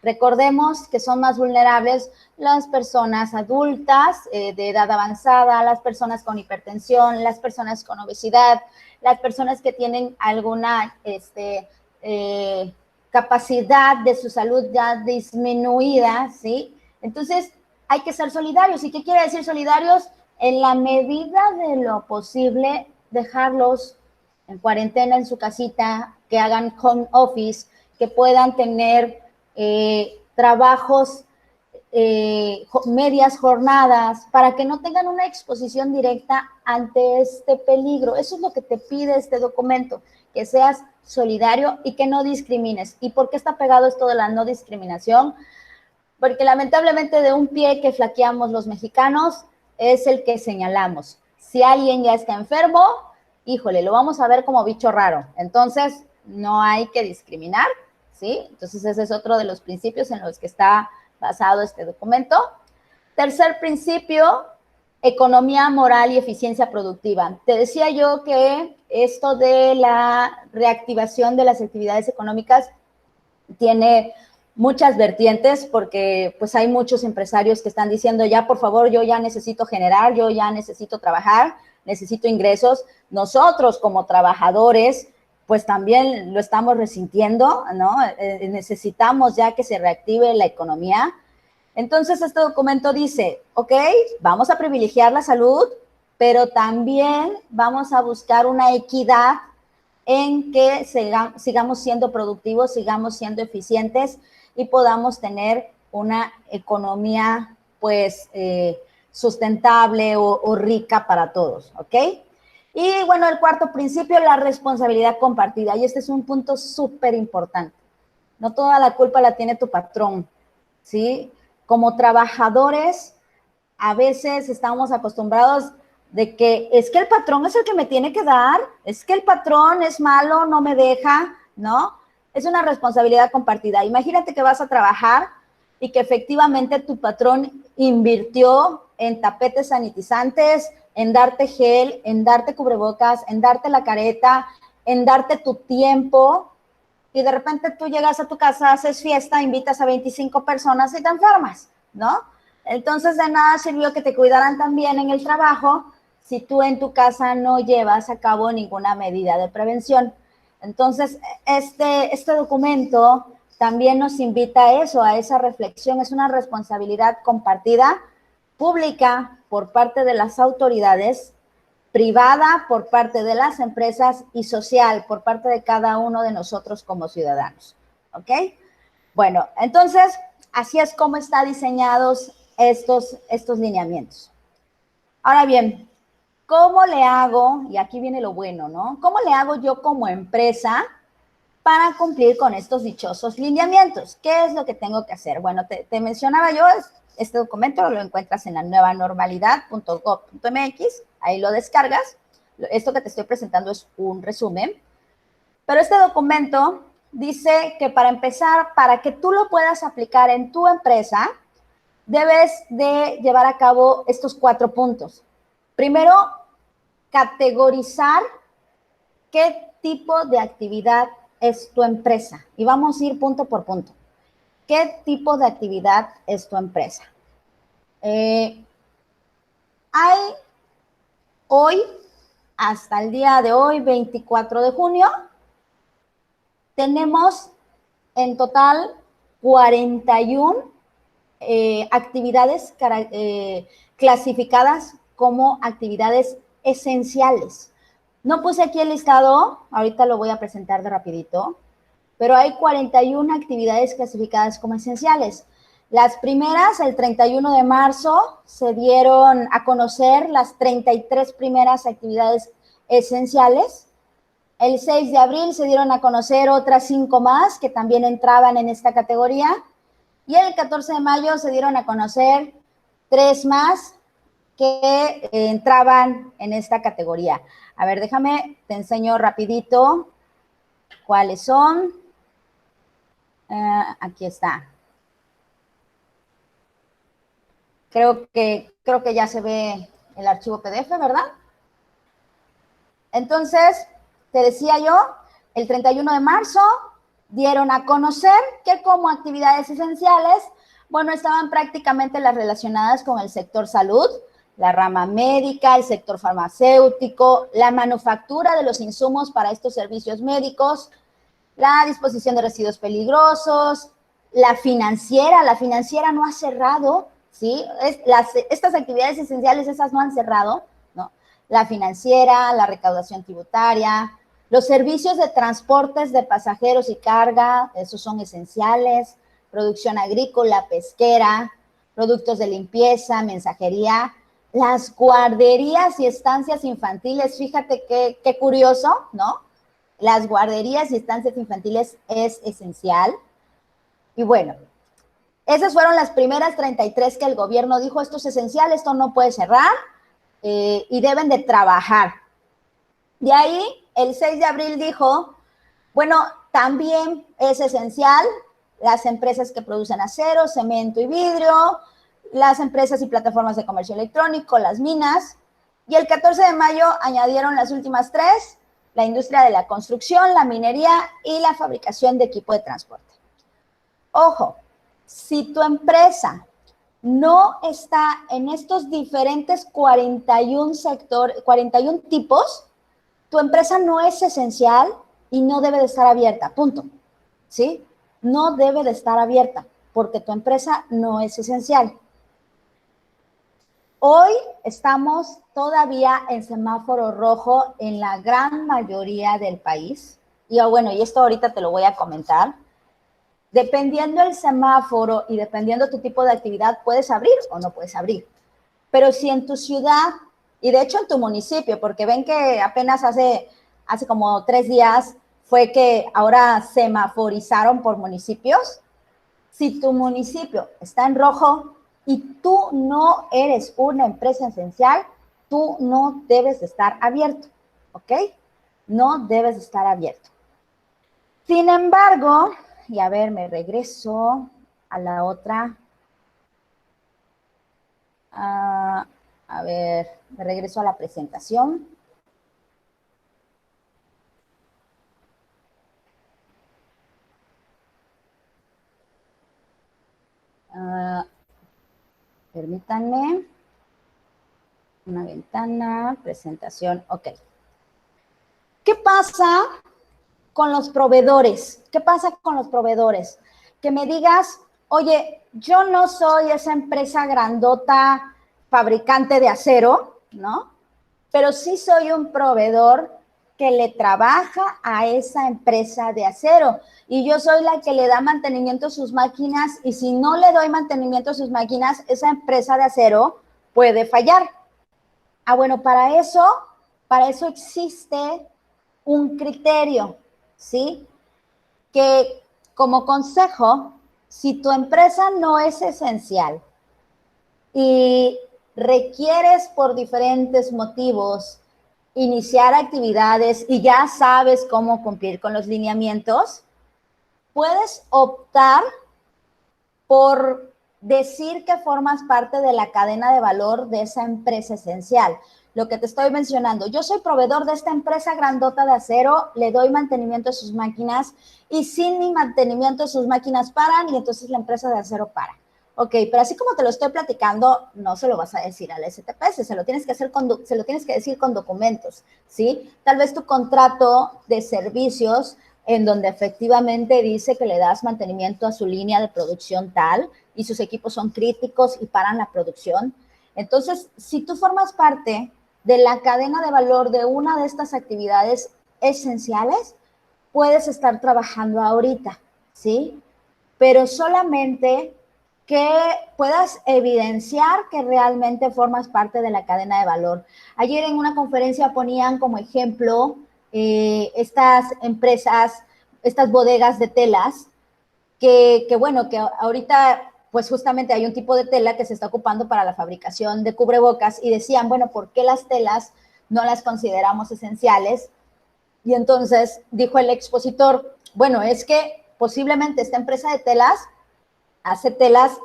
A: Recordemos que son más vulnerables las personas adultas de edad avanzada, las personas con hipertensión, las personas con obesidad, las personas que tienen alguna capacidad de su salud ya disminuida, ¿sí? Entonces, hay que ser solidarios. ¿Y qué quiere decir solidarios? En la medida de lo posible, dejarlos en cuarentena en su casita, que hagan home office, que puedan tener trabajos, medias jornadas, para que no tengan una exposición directa ante este peligro. Eso es lo que te pide este documento, que seas solidario y que no discrimines. ¿Y por qué está pegado esto de la no discriminación? Porque lamentablemente de un pie que flaqueamos los mexicanos es el que señalamos. Si alguien ya está enfermo, híjole, lo vamos a ver como bicho raro. Entonces, no hay que discriminar, ¿sí? Entonces, ese es otro de los principios en los que está basado este documento. Tercer principio, economía moral y eficiencia productiva. Te decía yo que esto de la reactivación de las actividades económicas tiene muchas vertientes, porque pues hay muchos empresarios que están diciendo ya, por favor, yo ya necesito generar, yo ya necesito trabajar, necesito ingresos. Nosotros como trabajadores, pues también lo estamos resintiendo, ¿no? Necesitamos ya que se reactive la economía. Entonces, este documento dice, ok, vamos a privilegiar la salud, pero también vamos a buscar una equidad en que sigamos siendo productivos, sigamos siendo eficientes y podamos tener una economía, pues, sustentable o rica para todos, ¿ok? Y, bueno, el cuarto principio, la responsabilidad compartida. Y este es un punto súper importante. No toda la culpa la tiene tu patrón, ¿sí? Como trabajadores, a veces estamos acostumbrados de que es que el patrón es el que me tiene que dar, es que el patrón es malo, no me deja, ¿no? Es una responsabilidad compartida. Imagínate que vas a trabajar y que efectivamente tu patrón invirtió en tapetes sanitizantes, en darte gel, en darte cubrebocas, en darte la careta, en darte tu tiempo, y de repente tú llegas a tu casa, haces fiesta, invitas a 25 personas y te enfermas, ¿no? Entonces de nada sirvió que te cuidaran también en el trabajo si tú en tu casa no llevas a cabo ninguna medida de prevención. Entonces, este documento también nos invita a eso, a esa reflexión. Es una responsabilidad compartida, pública por parte de las autoridades, privada por parte de las empresas y social por parte de cada uno de nosotros como ciudadanos. ¿Ok? Bueno, entonces, así es como están diseñados estos lineamientos. Ahora bien, ¿cómo le hago? Y aquí viene lo bueno, ¿no? ¿Cómo le hago yo como empresa para cumplir con estos dichosos lineamientos? ¿Qué es lo que tengo que hacer? Bueno, te mencionaba yo, este documento lo encuentras en la nuevanormalidad.gov.mx, ahí lo descargas. Esto que te estoy presentando es un resumen, pero este documento dice que para empezar, para que tú lo puedas aplicar en tu empresa, debes de llevar a cabo estos 4 puntos. Primero, categorizar qué tipo de actividad es tu empresa. Y vamos a ir punto por punto. ¿Qué tipo de actividad es tu empresa? Hay hoy, hasta el día de hoy, 24 de junio, tenemos en total 41 actividades clasificadas como actividades esenciales. No puse aquí el listado, ahorita lo voy a presentar de rapidito, pero hay 41 actividades clasificadas como esenciales. Las primeras, el 31 de marzo, se dieron a conocer las 33 primeras actividades esenciales. El 6 de abril se dieron a conocer otras 5 más que también entraban en esta categoría. Y el 14 de mayo se dieron a conocer 3 más que entraban en esta categoría. A ver, déjame, te enseño rapidito cuáles son. Aquí está. Creo que ya se ve el archivo PDF, ¿verdad? Entonces, te decía yo, el 31 de marzo dieron a conocer que como actividades esenciales, bueno, estaban prácticamente las relacionadas con el sector salud, la rama médica, el sector farmacéutico, la manufactura de los insumos para estos servicios médicos, la disposición de residuos peligrosos, la financiera no ha cerrado, ¿sí? Estas actividades esenciales, esas no han cerrado, ¿no? La financiera, la recaudación tributaria, los servicios de transportes de pasajeros y carga, esos son esenciales, producción agrícola, pesquera, productos de limpieza, mensajería, las guarderías y estancias infantiles, fíjate qué curioso, ¿no? Las guarderías y estancias infantiles es esencial. Y bueno, esas fueron las primeras 33 que el gobierno dijo, esto es esencial, esto no puede cerrar y deben de trabajar. De ahí, el 6 de abril dijo, bueno, también es esencial las empresas que producen acero, cemento y vidrio, las empresas y plataformas de comercio electrónico, las minas. Y el 14 de mayo añadieron las últimas 3, la industria de la construcción, la minería y la fabricación de equipo de transporte. Ojo, si tu empresa no está en estos diferentes 41 tipos, tu empresa no es esencial y no debe de estar abierta, punto. ¿Sí? No debe de estar abierta porque tu empresa no es esencial. Hoy estamos todavía en semáforo rojo en la gran mayoría del país. Y bueno, y esto ahorita te lo voy a comentar. Dependiendo el semáforo y dependiendo tu tipo de actividad, puedes abrir o no puedes abrir. Pero si en tu ciudad, y de hecho en tu municipio, porque ven que apenas hace como 3 días fue que ahora semaforizaron por municipios, si tu municipio está en rojo y tú no eres una empresa esencial, tú no debes de estar abierto, ¿ok? No debes de estar abierto. Sin embargo, y a ver, me regreso a la otra. A ver, me regreso a la presentación. Permítanme. Una ventana, presentación, ok. ¿Qué pasa con los proveedores? ¿Qué pasa con los proveedores? Que me digas, oye, yo no soy esa empresa grandota fabricante de acero, ¿no? Pero sí soy un proveedor que le trabaja a esa empresa de acero y yo soy la que le da mantenimiento a sus máquinas y si no le doy mantenimiento a sus máquinas, esa empresa de acero puede fallar. Ah, bueno, para eso existe un criterio, ¿sí? Que como consejo, si tu empresa no es esencial y requieres por diferentes motivos iniciar actividades y ya sabes cómo cumplir con los lineamientos, puedes optar por decir que formas parte de la cadena de valor de esa empresa esencial. Lo que te estoy mencionando, yo soy proveedor de esta empresa grandota de acero, le doy mantenimiento a sus máquinas y sin mi mantenimiento sus máquinas paran y entonces la empresa de acero para. Ok, pero así como te lo estoy platicando, no se lo vas a decir al STPS, se lo tienes que decir con documentos, ¿sí? Tal vez tu contrato de servicios en donde efectivamente dice que le das mantenimiento a su línea de producción tal y sus equipos son críticos y paran la producción. Entonces, si tú formas parte de la cadena de valor de una de estas actividades esenciales, puedes estar trabajando ahorita, ¿sí? Pero solamente que puedas evidenciar que realmente formas parte de la cadena de valor. Ayer en una conferencia ponían como ejemplo estas empresas, estas bodegas de telas, bueno, que ahorita pues justamente hay un tipo de tela que se está ocupando para la fabricación de cubrebocas y decían, bueno, ¿por qué las telas no las consideramos esenciales? Y entonces dijo el expositor, bueno, es que posiblemente esta empresa de telas hace telas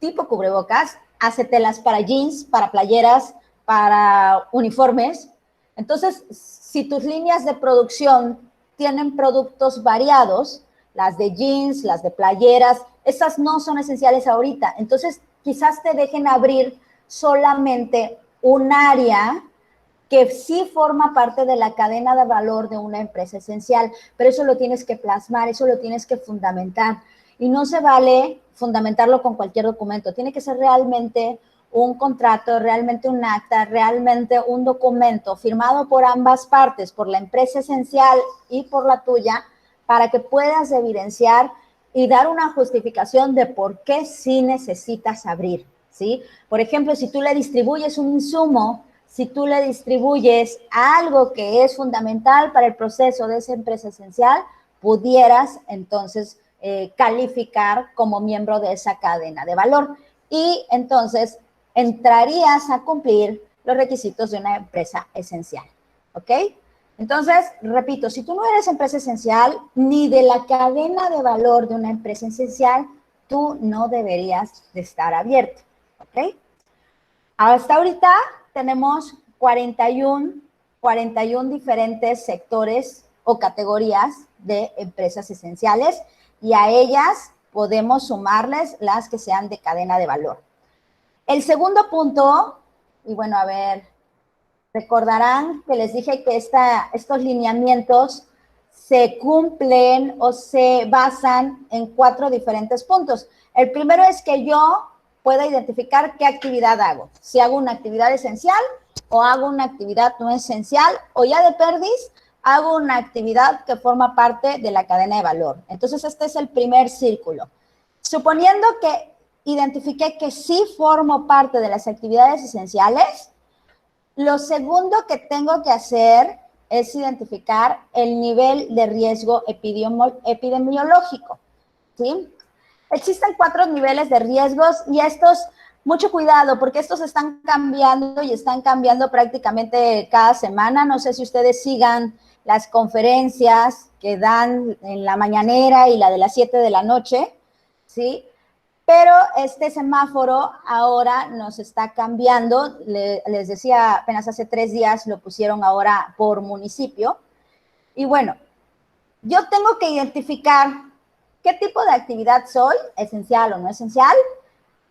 A: tipo cubrebocas, hace telas para jeans, para playeras, para uniformes. Entonces, si tus líneas de producción tienen productos variados, las de jeans, las de playeras, esas no son esenciales ahorita. Entonces, quizás te dejen abrir solamente un área que sí forma parte de la cadena de valor de una empresa esencial, pero eso lo tienes que plasmar, eso lo tienes que fundamentar. Y no se vale fundamentarlo con cualquier documento, tiene que ser realmente un contrato, realmente un acta, realmente un documento firmado por ambas partes, por la empresa esencial y por la tuya, para que puedas evidenciar y dar una justificación de por qué sí necesitas abrir, ¿sí? Por ejemplo, si tú le distribuyes un insumo, si tú le distribuyes algo que es fundamental para el proceso de esa empresa esencial, pudieras entonces calificar como miembro de esa cadena de valor y entonces entrarías a cumplir los requisitos de una empresa esencial, ¿ok? Entonces, repito, si tú no eres empresa esencial ni de la cadena de valor de una empresa esencial, tú no deberías de estar abierto, ¿ok? Hasta ahorita tenemos 41 diferentes sectores o categorías de empresas esenciales y a ellas podemos sumarles las que sean de cadena de valor. El segundo punto, y bueno, a ver, recordarán que les dije que estos lineamientos se cumplen o se basan en 4 diferentes puntos. El primero es que yo pueda identificar qué actividad hago. Si hago una actividad esencial o hago una actividad no esencial o ya de perdis, hago una actividad que forma parte de la cadena de valor. Entonces, este es el primer círculo. Suponiendo que identifiqué que sí formo parte de las actividades esenciales, lo segundo que tengo que hacer es identificar el nivel de riesgo epidemiológico, ¿sí? Existen 4 niveles de riesgos y estos, mucho cuidado, porque estos están cambiando y están cambiando prácticamente cada semana. No sé si ustedes sigan las conferencias que dan en la mañanera y la de las 7 de la noche, ¿sí? Pero este semáforo ahora nos está cambiando. Les decía, apenas hace 3 días lo pusieron ahora por municipio. Y bueno, yo tengo que identificar qué tipo de actividad soy, esencial o no esencial,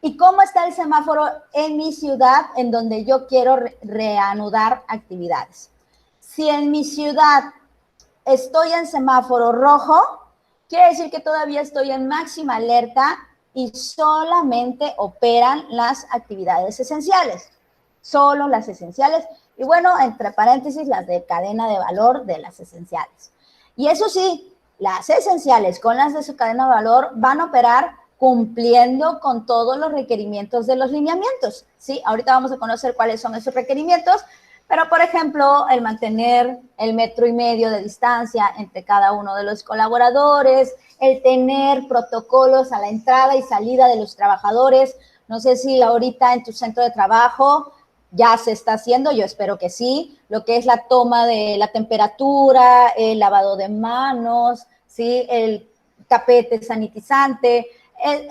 A: ¿Y cómo está el semáforo en mi ciudad en donde yo quiero reanudar actividades? Si en mi ciudad estoy en semáforo rojo, quiere decir que todavía estoy en máxima alerta y solamente operan las actividades esenciales, solo las esenciales, y bueno, entre paréntesis, las de cadena de valor de las esenciales. Y eso sí, las esenciales con las de su cadena de valor van a operar cumpliendo con todos los requerimientos de los lineamientos, ¿sí? Ahorita vamos a conocer cuáles son esos requerimientos, pero, por ejemplo, el mantener el 1,5 metros de distancia entre cada uno de los colaboradores, el tener protocolos a la entrada y salida de los trabajadores. No sé si ahorita en tu centro de trabajo ya se está haciendo, yo espero que sí, lo que es la toma de la temperatura, el lavado de manos, ¿sí? El tapete sanitizante.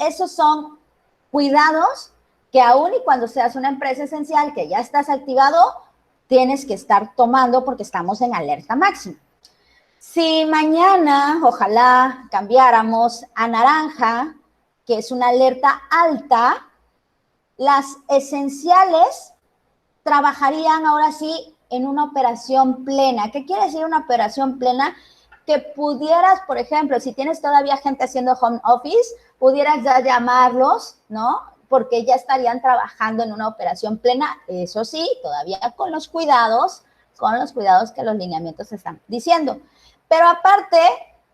A: Esos son cuidados que aún y cuando seas una empresa esencial, que ya estás activado, tienes que estar tomando porque estamos en alerta máxima. Si mañana, ojalá, cambiáramos a naranja, que es una alerta alta, las esenciales trabajarían ahora sí en una operación plena. ¿Qué quiere decir una operación plena? Que pudieras, por ejemplo, si tienes todavía gente haciendo home office, pudieras ya llamarlos, ¿no? Porque ya estarían trabajando en una operación plena, eso sí, todavía con los cuidados que los lineamientos están diciendo. Pero aparte,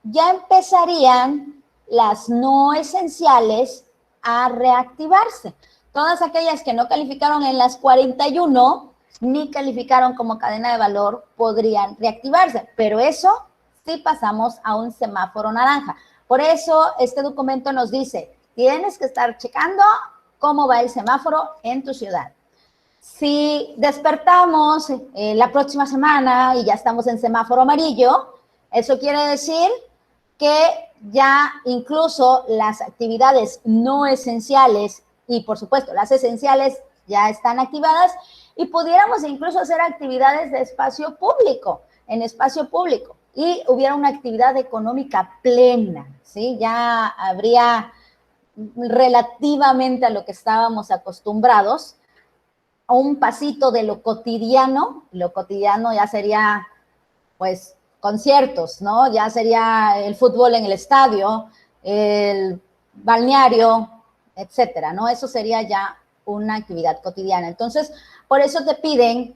A: ya empezarían las no esenciales a reactivarse. Todas aquellas que no calificaron en las 41 ni calificaron como cadena de valor podrían reactivarse, pero eso sí pasamos a un semáforo naranja. Por eso este documento nos dice, tienes que estar checando cómo va el semáforo en tu ciudad. Si despertamos la próxima semana y ya estamos en semáforo amarillo, eso quiere decir que ya incluso las actividades no esenciales y por supuesto las esenciales ya están activadas y pudiéramos incluso hacer actividades de espacio público, en espacio público, y hubiera una actividad económica plena, ¿sí? Ya habría relativamente a lo que estábamos acostumbrados, a un pasito de lo cotidiano ya sería, pues, conciertos, ¿no? Ya sería el fútbol en el estadio, el balneario, etcétera, ¿no? Eso sería ya una actividad cotidiana. Entonces, por eso te piden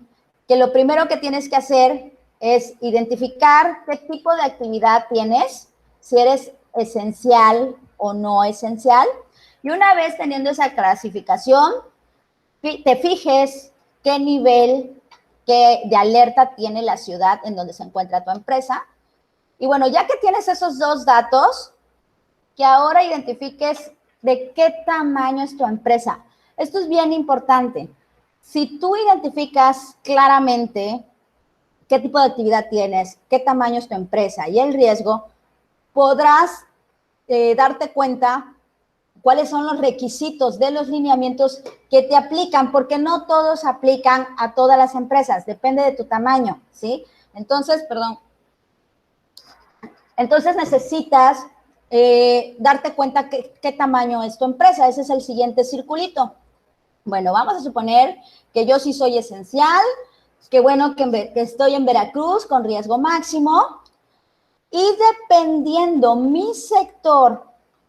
A: que lo primero que tienes que hacer es identificar qué tipo de actividad tienes, si eres esencial o no esencial, y una vez teniendo esa clasificación, te fijes qué nivel de alerta tiene la ciudad en donde se encuentra tu empresa. Y bueno, ya que tienes esos dos datos, que ahora identifiques de qué tamaño es tu empresa. Esto es bien importante. Si tú identificas claramente qué tipo de actividad tienes, qué tamaño es tu empresa y el riesgo, podrás darte cuenta cuáles son los requisitos de los lineamientos que te aplican, porque no todos aplican a todas las empresas, depende de tu tamaño, ¿sí? Entonces, entonces necesitas darte cuenta qué tamaño es tu empresa. Ese es el siguiente circulito. Bueno, vamos a suponer que yo sí soy esencial, que bueno, que estoy en Veracruz con riesgo máximo, y dependiendo mi sector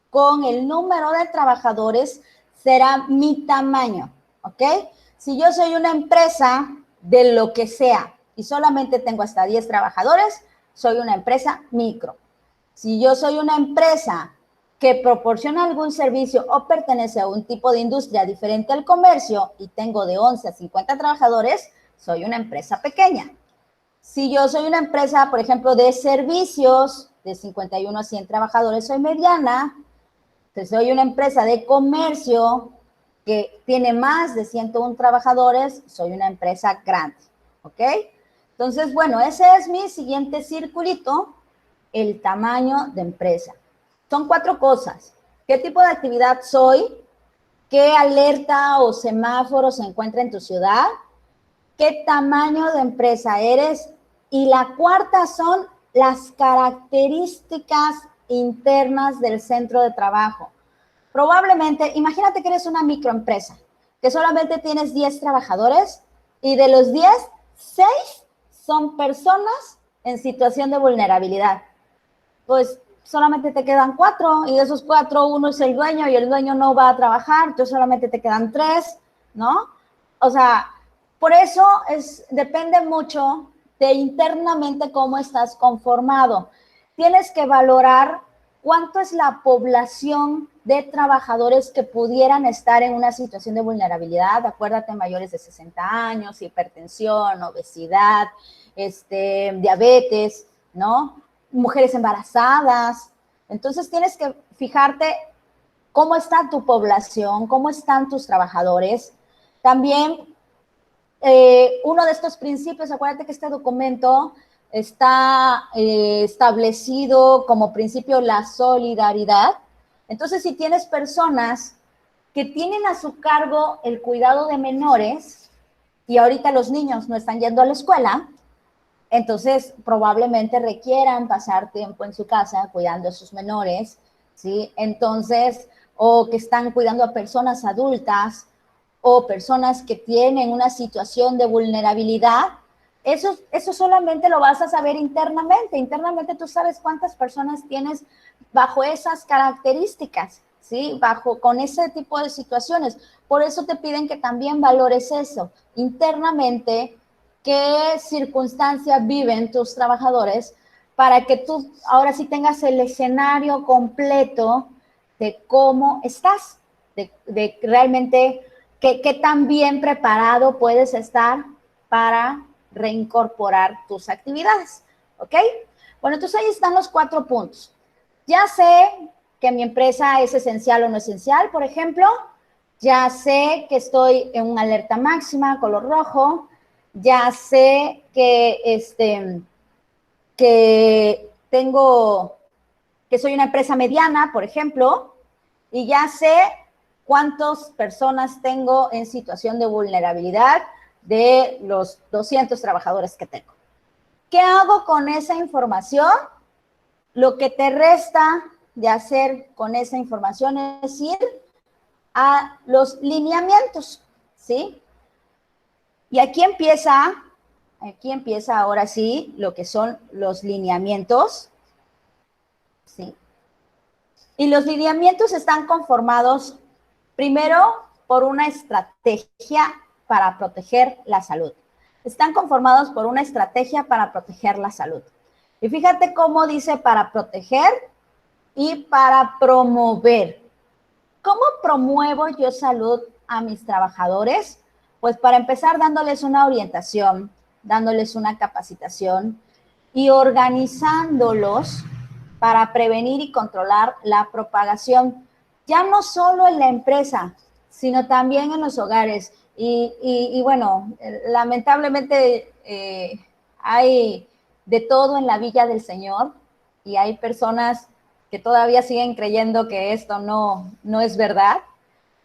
A: con el número de trabajadores, será mi tamaño, ¿ok? Si yo soy una empresa de lo que sea y solamente tengo hasta 10 trabajadores, soy una empresa micro. Si yo soy una empresa que proporciona algún servicio o pertenece a un tipo de industria diferente al comercio y tengo de 11 a 50 trabajadores, soy una empresa pequeña. Si yo soy una empresa, por ejemplo, de servicios, de 51 a 100 trabajadores, soy mediana. Si soy una empresa de comercio que tiene más de 101 trabajadores, soy una empresa grande, ¿ok? Entonces, bueno, ese es mi siguiente circulito, el tamaño de empresa. Son 4 cosas. ¿Qué tipo de actividad soy? ¿Qué alerta o semáforo se encuentra en tu ciudad? ¿Qué tamaño de empresa eres? Y la cuarta son las características internas del centro de trabajo. Probablemente, imagínate que eres una microempresa, que solamente tienes 10 trabajadores y de los 10, 6 son personas en situación de vulnerabilidad. Pues solamente te quedan 4 y de esos 4 uno es el dueño y el dueño no va a trabajar, entonces solamente te quedan 3, ¿no? O sea, por eso depende mucho de internamente cómo estás conformado. Tienes que valorar cuánto es la población de trabajadores que pudieran estar en una situación de vulnerabilidad. Acuérdate, mayores de 60 años, hipertensión, obesidad, diabetes, ¿no? Mujeres embarazadas. Entonces tienes que fijarte cómo está tu población, cómo están tus trabajadores. También uno de estos principios, acuérdate que este documento está establecido como principio la solidaridad. Entonces, si tienes personas que tienen a su cargo el cuidado de menores y ahorita los niños no están yendo a la escuela, entonces probablemente requieran pasar tiempo en su casa cuidando a sus menores, ¿sí? Entonces, o que están cuidando a personas adultas o personas que tienen una situación de vulnerabilidad, eso solamente lo vas a saber internamente. Internamente tú sabes cuántas personas tienes bajo esas características, ¿sí? Con ese tipo de situaciones. Por eso te piden que también valores eso. Internamente, qué circunstancias viven tus trabajadores para que tú ahora sí tengas el escenario completo de cómo estás, de realmente qué tan bien preparado puedes estar para reincorporar tus actividades, ¿ok? Bueno, entonces ahí están los 4 puntos. Ya sé que mi empresa es esencial o no esencial, por ejemplo. Ya sé que estoy en una alerta máxima, color rojo. Ya sé que soy una empresa mediana, por ejemplo, y ya sé cuántas personas tengo en situación de vulnerabilidad de los 200 trabajadores que tengo. ¿Qué hago con esa información? Lo que te resta de hacer con esa información es ir a los lineamientos, ¿sí? Y aquí empieza ahora sí lo que son los lineamientos, ¿sí? Y los lineamientos están conformados primero por una estrategia para proteger la salud. Están conformados por una estrategia para proteger la salud. Y fíjate cómo dice para proteger y para promover. ¿Cómo promuevo yo salud a mis trabajadores? Pues para empezar dándoles una orientación, dándoles una capacitación y organizándolos para prevenir y controlar la propagación, ya no solo en la empresa, sino también en los hogares. Y bueno, lamentablemente hay de todo en la Villa del Señor y hay personas que todavía siguen creyendo que esto no es verdad.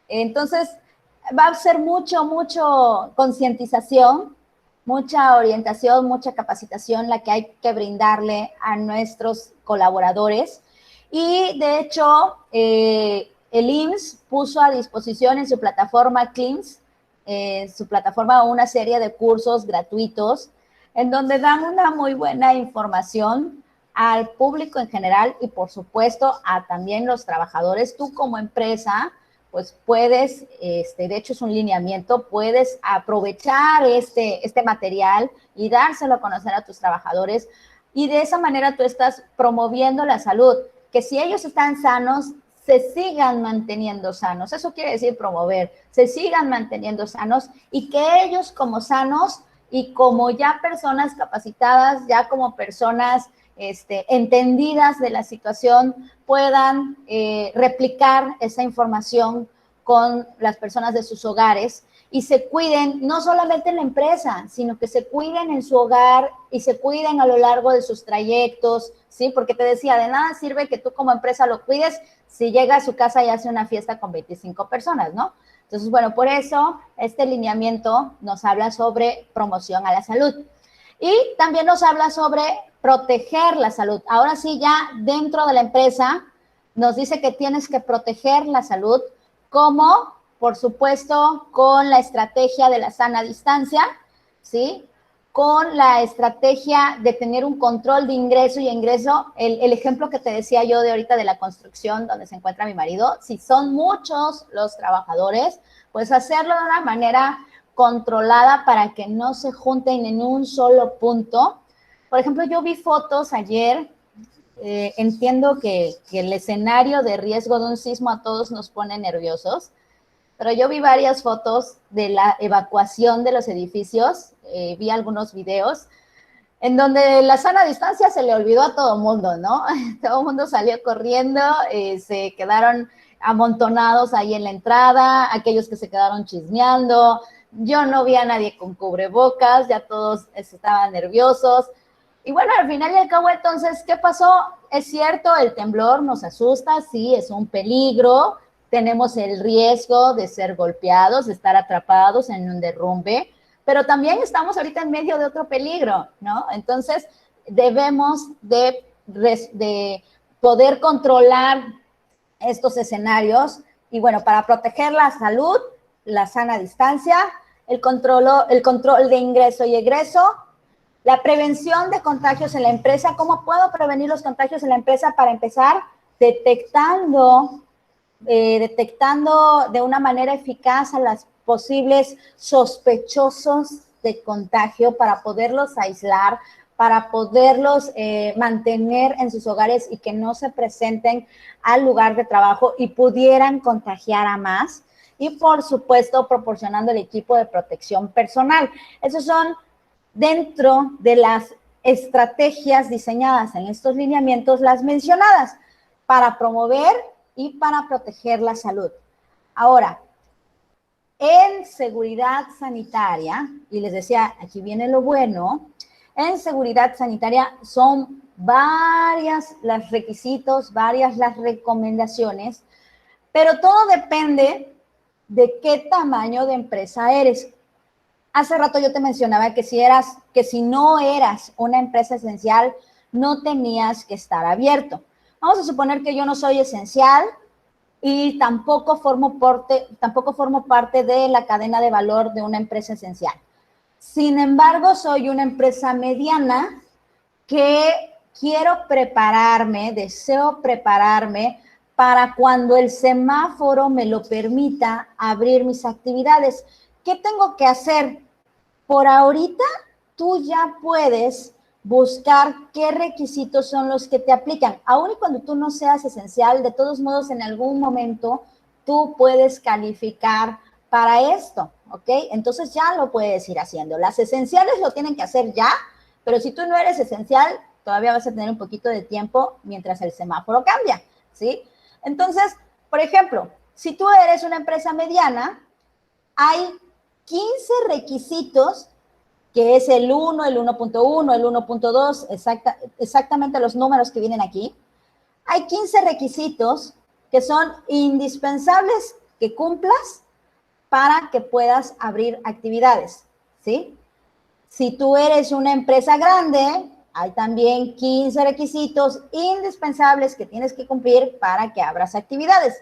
A: Entonces, va a ser mucho concientización, mucha orientación, mucha capacitación la que hay que brindarle a nuestros colaboradores. Y de hecho, el IMSS puso a disposición en su plataforma CLIMS, su plataforma, una serie de cursos gratuitos en donde dan una muy buena información al público en general y por supuesto a también los trabajadores. Tú como empresa, pues puedes, de hecho es un lineamiento, puedes aprovechar este material y dárselo a conocer a tus trabajadores y de esa manera tú estás promoviendo la salud, que si ellos están sanos, se sigan manteniendo sanos. Eso quiere decir promover, se sigan manteniendo sanos y que ellos como sanos y como ya personas capacitadas, ya como personas entendidas de la situación, puedan replicar esa información con las personas de sus hogares y se cuiden no solamente en la empresa, sino que se cuiden en su hogar y se cuiden a lo largo de sus trayectos, ¿sí? Porque te decía, de nada sirve que tú como empresa lo cuides si llega a su casa y hace una fiesta con 25 personas, ¿no? Entonces, bueno, por eso este lineamiento nos habla sobre promoción a la salud. Y también nos habla sobre proteger la salud. Ahora sí, ya dentro de la empresa, nos dice que tienes que proteger la salud, como, por supuesto, con la estrategia de la sana distancia, ¿sí? Con la estrategia de tener un control de ingreso y egreso. El ejemplo que te decía yo de ahorita de la construcción donde se encuentra mi marido, si son muchos los trabajadores, pues hacerlo de una manera controlada para que no se junten en un solo punto. Por ejemplo, yo vi fotos ayer, entiendo que el escenario de riesgo de un sismo a todos nos pone nerviosos, pero yo vi varias fotos de la evacuación de los edificios, vi algunos videos, en donde la sana distancia se le olvidó a todo el mundo, ¿no? Todo el mundo salió corriendo, se quedaron amontonados ahí en la entrada, aquellos que se quedaron chismeando, yo no vi a nadie con cubrebocas, ya todos estaban nerviosos. Y bueno, al final y al cabo, entonces, ¿qué pasó? Es cierto, el temblor nos asusta, sí, es un peligro, tenemos el riesgo de ser golpeados, de estar atrapados en un derrumbe, pero también estamos ahorita en medio de otro peligro, ¿no? Entonces, debemos de poder controlar estos escenarios y bueno, para proteger la salud, la sana distancia, el control de ingreso y egreso, la prevención de contagios en la empresa. ¿Cómo puedo prevenir los contagios en la empresa? Para empezar, detectando de una manera eficaz a los posibles sospechosos de contagio para poderlos aislar, para poderlos mantener en sus hogares y que no se presenten al lugar de trabajo y pudieran contagiar a más. Y por supuesto, proporcionando el equipo de protección personal. Esos son dentro de las estrategias diseñadas en estos lineamientos, las mencionadas, para promover y para proteger la salud. Ahora, en seguridad sanitaria, y les decía, aquí viene lo bueno, en seguridad sanitaria son varias los requisitos, varias las recomendaciones, pero todo depende de qué tamaño de empresa eres. Hace rato yo te mencionaba que si no eras una empresa esencial, no tenías que estar abierto. Vamos a suponer que yo no soy esencial y tampoco formo parte de la cadena de valor de una empresa esencial. Sin embargo, soy una empresa mediana que deseo prepararme para cuando el semáforo me lo permita abrir mis actividades. ¿Qué tengo que hacer? Por ahorita, tú ya puedes buscar qué requisitos son los que te aplican. Aún y cuando tú no seas esencial, de todos modos, en algún momento, tú puedes calificar para esto, ¿ok? Entonces ya lo puedes ir haciendo. Las esenciales lo tienen que hacer ya, pero si tú no eres esencial, todavía vas a tener un poquito de tiempo mientras el semáforo cambia, ¿sí? Entonces, por ejemplo, si tú eres una empresa mediana, hay 15 requisitos, que es el 1, el 1.1, el 1.2, exactamente los números que vienen aquí. Hay 15 requisitos que son indispensables que cumplas para que puedas abrir actividades, ¿sí? Si tú eres una empresa grande, hay también 15 requisitos indispensables que tienes que cumplir para que abras actividades.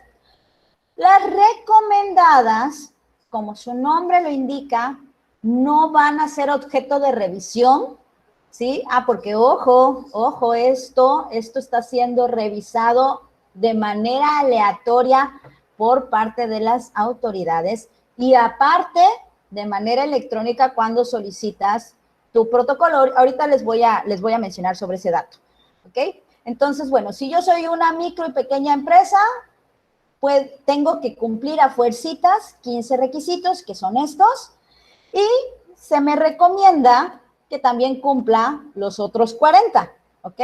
A: Las recomendadas, como su nombre lo indica, no van a ser objeto de revisión, ¿sí? Porque ojo, esto está siendo revisado de manera aleatoria por parte de las autoridades y aparte de manera electrónica cuando solicitas tu protocolo. Ahorita les voy a mencionar sobre ese dato, ¿ok? Entonces, bueno, si yo soy una micro y pequeña empresa, pues tengo que cumplir a fuercitas 15 requisitos, que son estos, y se me recomienda que también cumpla los otros 40, ¿ok?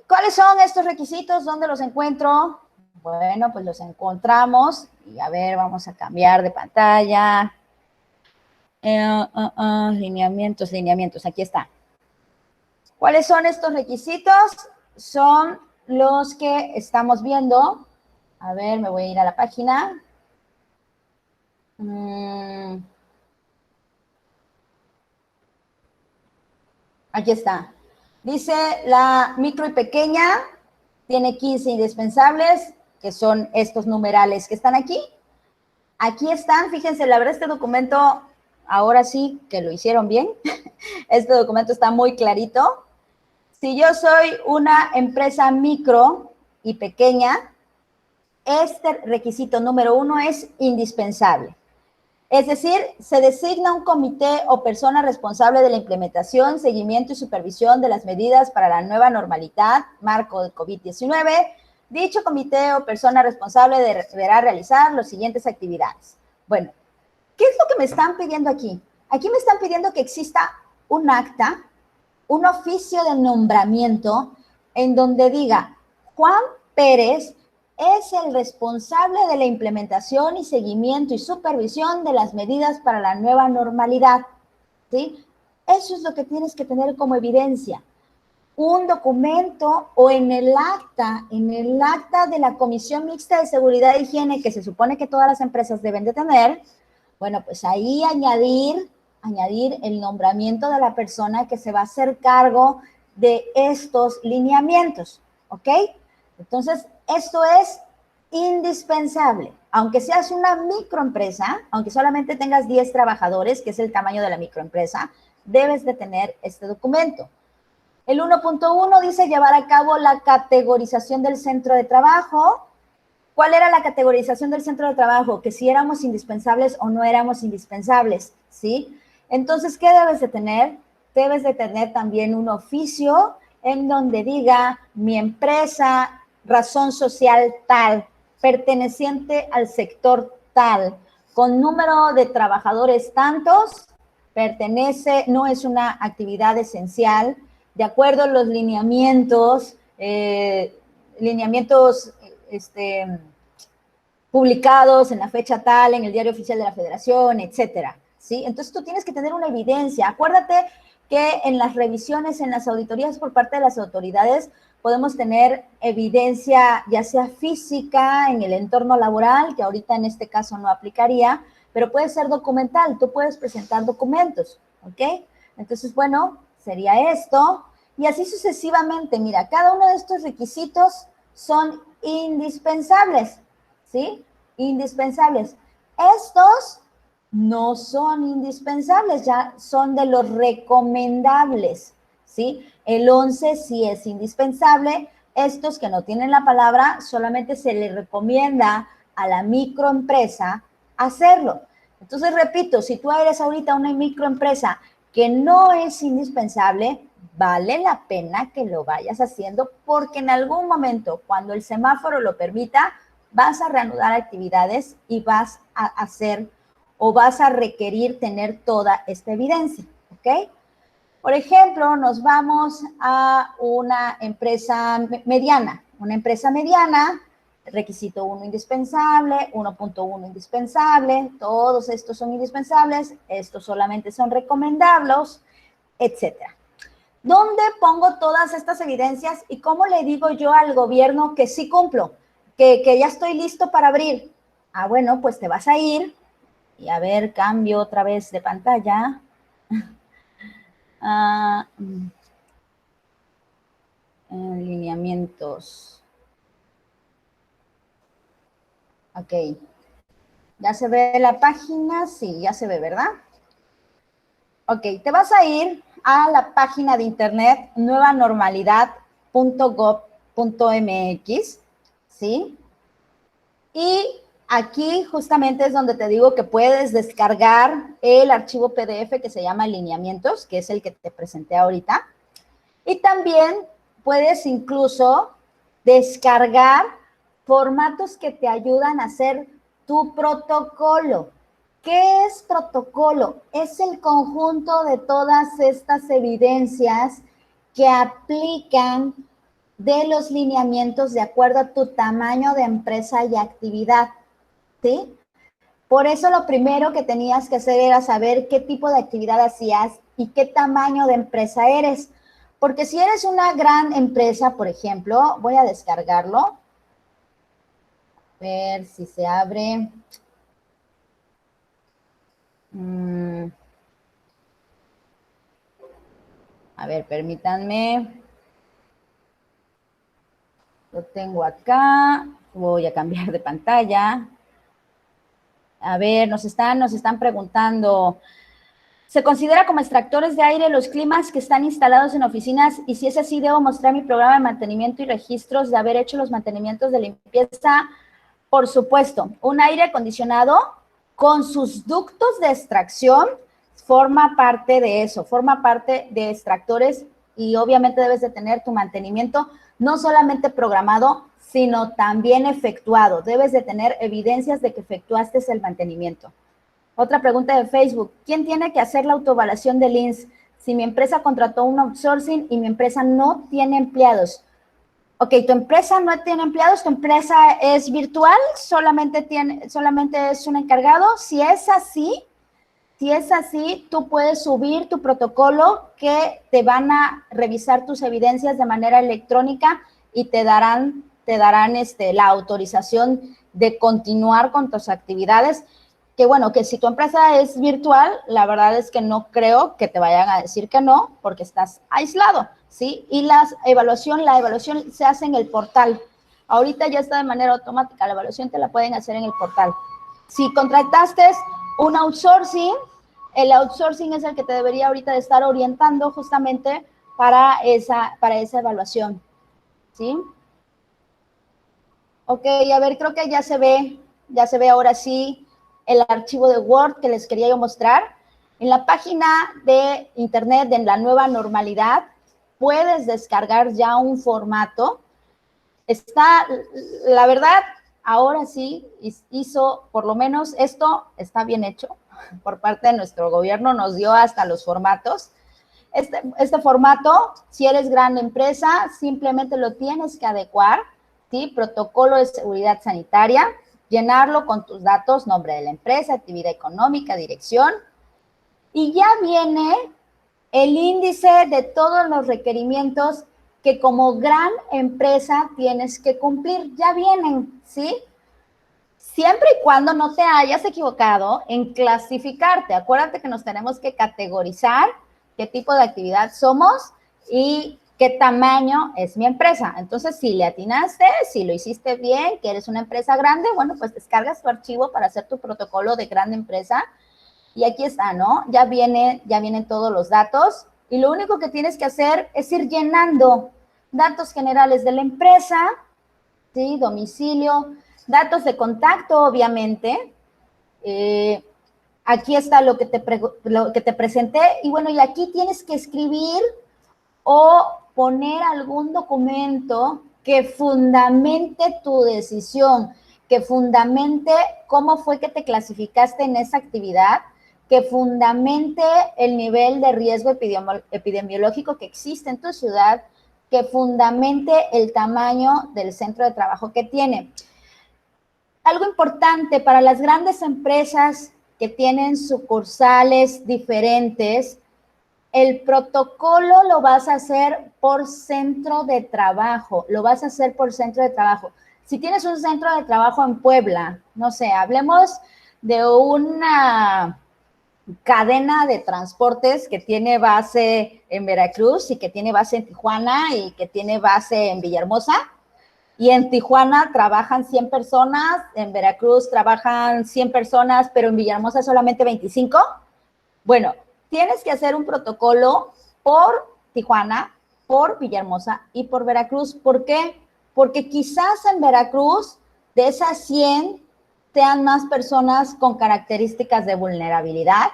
A: ¿Cuáles son estos requisitos? ¿Dónde los encuentro? Bueno, pues los encontramos, y a ver, vamos a cambiar de pantalla. Lineamientos, aquí está. ¿Cuáles son estos requisitos? Son los que estamos viendo. A ver, me voy a ir a la página. Aquí está. Dice la micro y pequeña Tiene 15 indispensables, que son estos numerales que están aquí. Aquí están, fíjense, la verdad este documento, ahora sí que lo hicieron bien. Este documento está muy clarito. Si yo soy una empresa micro y pequeña, este requisito número 1 es indispensable. Es decir, se designa un comité o persona responsable de la implementación, seguimiento y supervisión de las medidas para la nueva normalidad, marco del COVID-19. Dicho comité o persona responsable deberá realizar las siguientes actividades. Bueno, ¿qué es lo que me están pidiendo aquí? Aquí me están pidiendo que exista un acta, un oficio de nombramiento en donde diga Juan Pérez es el responsable de la implementación y seguimiento y supervisión de las medidas para la nueva normalidad, ¿sí? Eso es lo que tienes que tener como evidencia. Un documento o en el acta de la Comisión Mixta de Seguridad e Higiene que se supone que todas las empresas deben de tener, bueno, pues ahí añadir el nombramiento de la persona que se va a hacer cargo de estos lineamientos, ¿ok? Entonces, esto es indispensable. Aunque seas una microempresa, aunque solamente tengas 10 trabajadores, que es el tamaño de la microempresa, debes de tener este documento. El 1.1 dice llevar a cabo la categorización del centro de trabajo. ¿Cuál era la categorización del centro de trabajo? Que si éramos indispensables o no éramos indispensables, ¿sí? Entonces, ¿qué debes de tener? Debes de tener también un oficio en donde diga mi empresa, razón social tal, perteneciente al sector tal, con número de trabajadores tantos, pertenece, no es una actividad esencial, de acuerdo a los lineamientos, publicados en la fecha tal, en el Diario Oficial de la Federación, etcétera, ¿sí? Entonces tú tienes que tener una evidencia. Acuérdate que en las revisiones, en las auditorías por parte de las autoridades, podemos tener evidencia ya sea física en el entorno laboral, que ahorita en este caso no aplicaría, pero puede ser documental, tú puedes presentar documentos, ¿ok? Entonces, bueno, sería esto, y así sucesivamente. Mira, cada uno de estos requisitos son indispensables, ¿sí? Indispensables. Estos no son indispensables, ya son de los recomendables, ¿sí? El 11 sí es indispensable. Estos que no tienen la palabra, solamente se le recomienda a la microempresa hacerlo. Entonces, repito, si tú eres ahorita una microempresa que no es indispensable, vale la pena que lo vayas haciendo porque en algún momento, cuando el semáforo lo permita, vas a reanudar actividades y vas a hacer o vas a requerir tener toda esta evidencia, ¿ok? Por ejemplo, nos vamos a una empresa mediana. Una empresa mediana, requisito 1 indispensable, 1.1 indispensable, todos estos son indispensables, estos solamente son recomendables, etcétera. ¿Dónde pongo todas estas evidencias y cómo le digo yo al gobierno que sí cumplo, que ya estoy listo para abrir? Ah, bueno, pues te vas a ir y a ver, cambio otra vez de pantalla. Lineamientos. Ok. ¿Ya se ve la página? Sí, ya se ve, ¿verdad? Ok, te vas a ir a la página de internet nuevanormalidad.gov.mx, ¿sí? Y aquí justamente es donde te digo que puedes descargar el archivo PDF que se llama lineamientos, que es el que te presenté ahorita. Y también puedes incluso descargar formatos que te ayudan a hacer tu protocolo. ¿Qué es protocolo? Es el conjunto de todas estas evidencias que aplican de los lineamientos de acuerdo a tu tamaño de empresa y actividad, ¿sí? Por eso lo primero que tenías que hacer era saber qué tipo de actividad hacías y qué tamaño de empresa eres. Porque si eres una gran empresa, por ejemplo, voy a descargarlo. A ver si se abre. A ver, permítanme. Lo tengo acá. Voy a cambiar de pantalla. A ver, nos están preguntando, ¿se considera como extractores de aire los climas que están instalados en oficinas? Y si es así, ¿debo mostrar mi programa de mantenimiento y registros de haber hecho los mantenimientos de limpieza? Por supuesto, un aire acondicionado con sus ductos de extracción forma parte de eso, forma parte de extractores y obviamente debes de tener tu mantenimiento no solamente programado, sino también efectuado. Debes de tener evidencias de que efectuaste el mantenimiento. Otra pregunta de Facebook. ¿Quién tiene que hacer la autoevaluación del INSS si mi empresa contrató un outsourcing y mi empresa no tiene empleados? Ok, tu empresa no tiene empleados, tu empresa es virtual, solamente es un encargado. Si es así, tú puedes subir tu protocolo que te van a revisar tus evidencias de manera electrónica y te darán la autorización de continuar con tus actividades. Que bueno, que si tu empresa es virtual, la verdad es que no creo que te vayan a decir que no, porque estás aislado, ¿sí? Y la evaluación se hace en el portal. Ahorita ya está de manera automática, la evaluación te la pueden hacer en el portal. Si contrataste un outsourcing, el outsourcing es el que te debería ahorita de estar orientando justamente para esa evaluación, ¿sí? Ok, a ver, creo que ya se ve ahora sí el archivo de Word que les quería yo mostrar. En la página de internet de la nueva normalidad puedes descargar ya un formato. Está, la verdad, ahora sí hizo, por lo menos esto está bien hecho por parte de nuestro gobierno, nos dio hasta los formatos. Este formato, si eres gran empresa, simplemente lo tienes que adecuar, ¿sí? Protocolo de seguridad sanitaria, llenarlo con tus datos, nombre de la empresa, actividad económica, dirección, y ya viene el índice de todos los requerimientos que como gran empresa tienes que cumplir. Ya vienen, ¿sí? Siempre y cuando no te hayas equivocado en clasificarte. Acuérdate que nos tenemos que categorizar qué tipo de actividad somos y qué tamaño es mi empresa. Entonces, si le atinaste, si lo hiciste bien, que eres una empresa grande, bueno, pues descargas tu archivo para hacer tu protocolo de gran empresa. Y aquí está, ¿no? Ya vienen todos los datos. Y lo único que tienes que hacer es ir llenando datos generales de la empresa, ¿sí? Domicilio, datos de contacto, obviamente. Aquí está lo que te presenté. Y bueno, y aquí tienes que escribir o poner algún documento que fundamente tu decisión, que fundamente cómo fue que te clasificaste en esa actividad, que fundamente el nivel de riesgo epidemiológico que existe en tu ciudad, que fundamente el tamaño del centro de trabajo que tiene. Algo importante para las grandes empresas que tienen sucursales diferentes, el protocolo lo vas a hacer por centro de trabajo, Si tienes un centro de trabajo en Puebla, no sé, hablemos de una cadena de transportes que tiene base en Veracruz y que tiene base en Tijuana y que tiene base en Villahermosa. Y en Tijuana trabajan 100 personas, en Veracruz trabajan 100 personas, pero en Villahermosa solamente 25. Bueno, tienes que hacer un protocolo por Tijuana, por Villahermosa y por Veracruz. ¿Por qué? Porque quizás en Veracruz, de esas 100, sean más personas con características de vulnerabilidad,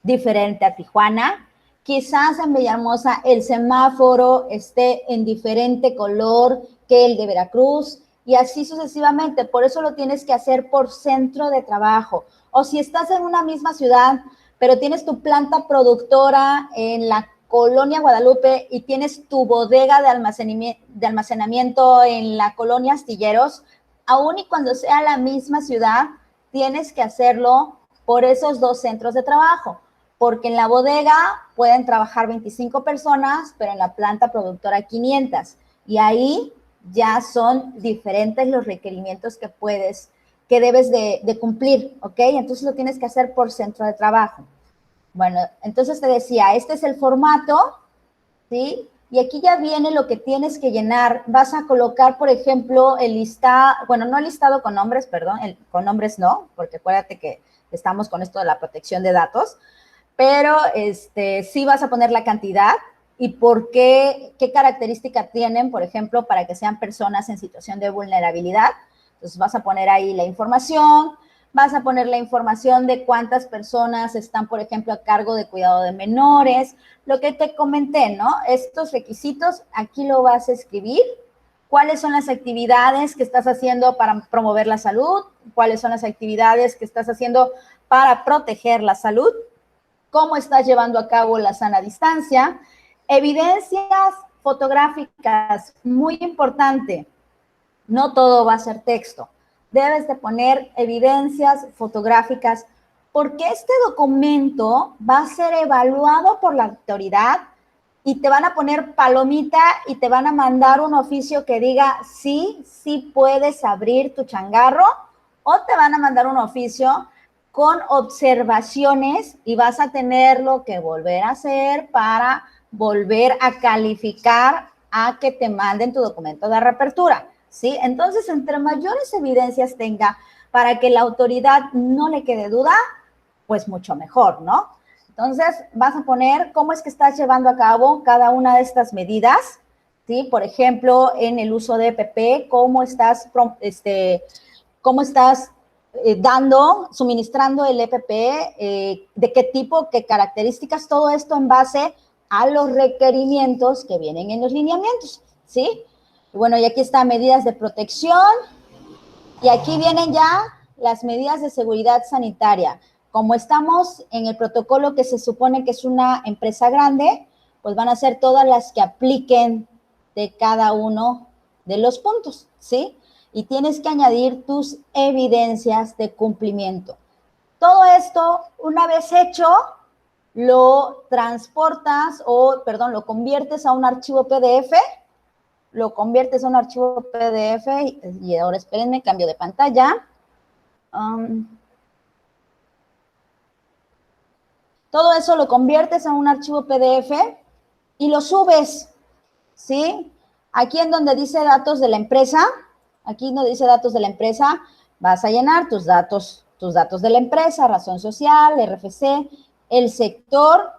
A: diferente a Tijuana. Quizás en Villahermosa el semáforo esté en diferente color que el de Veracruz y así sucesivamente. Por eso lo tienes que hacer por centro de trabajo. O si estás en una misma ciudad, pero tienes tu planta productora en la colonia Guadalupe y tienes tu bodega de almacenamiento en la colonia Astilleros, aún y cuando sea la misma ciudad, tienes que hacerlo por esos dos centros de trabajo, porque en la bodega pueden trabajar 25 personas, pero en la planta productora 500, y ahí ya son diferentes los requerimientos que debes de cumplir, ¿ok? Entonces lo tienes que hacer por centro de trabajo. Bueno, entonces te decía, este es el formato, ¿sí? Y aquí ya viene lo que tienes que llenar. Vas a colocar, por ejemplo, el listado, bueno, no el listado con nombres, perdón, con nombres no, porque acuérdate que estamos con esto de la protección de datos, pero sí vas a poner la cantidad y por qué característica tienen, por ejemplo, para que sean personas en situación de vulnerabilidad. Entonces vas a poner ahí la información, vas a poner la información de cuántas personas están, por ejemplo, a cargo de cuidado de menores, lo que te comenté, ¿no? Estos requisitos, aquí lo vas a escribir. ¿Cuáles son las actividades que estás haciendo para promover la salud? ¿Cuáles son las actividades que estás haciendo para proteger la salud? ¿Cómo estás llevando a cabo la sana distancia? Evidencias fotográficas, muy importante. No todo va a ser texto. Debes de poner evidencias fotográficas porque este documento va a ser evaluado por la autoridad y te van a poner palomita y te van a mandar un oficio que diga sí, sí puedes abrir tu changarro, o te van a mandar un oficio con observaciones y vas a tenerlo que volver a hacer para volver a calificar a que te manden tu documento de reapertura, ¿sí? Entonces, entre mayores evidencias tenga para que la autoridad no le quede duda, pues mucho mejor, ¿no? Entonces, vas a poner cómo es que estás llevando a cabo cada una de estas medidas, ¿sí? Por ejemplo, en el uso de EPP, cómo estás suministrando el EPP, de qué tipo, qué características, todo esto en base a los requerimientos que vienen en los lineamientos, ¿sí? Y bueno, y aquí están medidas de protección, y aquí vienen ya las medidas de seguridad sanitaria. Como estamos en el protocolo que se supone que es una empresa grande, pues van a ser todas las que apliquen de cada uno de los puntos, ¿sí? Y tienes que añadir tus evidencias de cumplimiento. Todo esto, una vez hecho, lo transportas lo conviertes a un archivo PDF, y ahora espérenme, cambio de pantalla. Todo eso lo conviertes a un archivo PDF y lo subes, ¿sí? Aquí en donde dice datos de la empresa, vas a llenar tus datos de la empresa, razón social, RFC, el sector,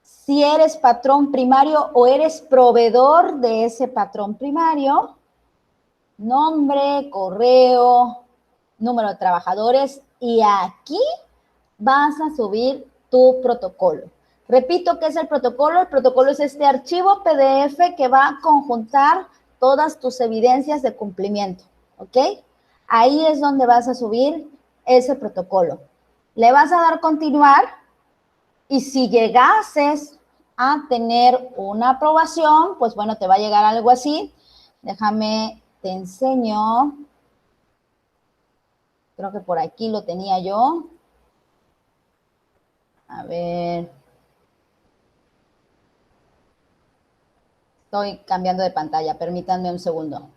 A: si eres patrón primario o eres proveedor de ese patrón primario, nombre, correo, número de trabajadores, y aquí vas a subir tu protocolo. Repito, ¿qué es el protocolo? El protocolo es este archivo PDF que va a conjuntar todas tus evidencias de cumplimiento, ¿ok? Ahí es donde vas a subir ese protocolo. Le vas a dar continuar y si llegases a tener una aprobación, pues bueno, te va a llegar algo así. Déjame, te enseño. Creo que por aquí lo tenía yo. A ver. Estoy cambiando de pantalla, permítanme un segundo.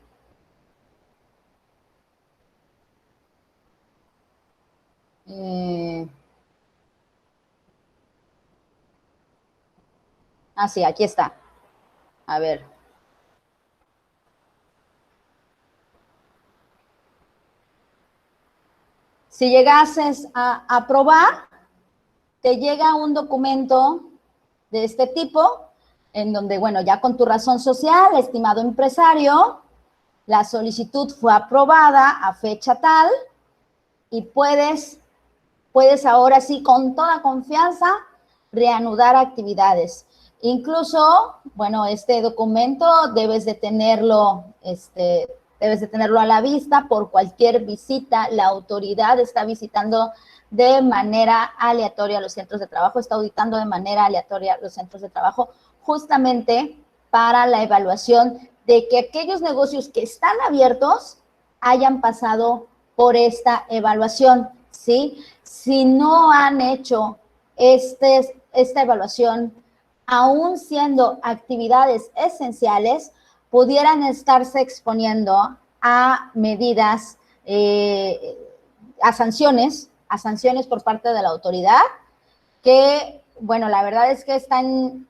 A: Sí, aquí está. A ver. Si llegases a aprobar, te llega un documento de este tipo, en donde, bueno, ya con tu razón social, estimado empresario, la solicitud fue aprobada a fecha tal y puedes ahora sí, con toda confianza, reanudar actividades. Incluso, bueno, este documento debes de tenerlo a la vista por cualquier visita. La autoridad está visitando de manera aleatoria los centros de trabajo, está auditando de manera aleatoria los centros de trabajo, justamente para la evaluación de que aquellos negocios que están abiertos hayan pasado por esta evaluación, ¿sí? Si no han hecho esta evaluación, aún siendo actividades esenciales, pudieran estarse exponiendo a medidas, a sanciones por parte de la autoridad, que, bueno, la verdad es que están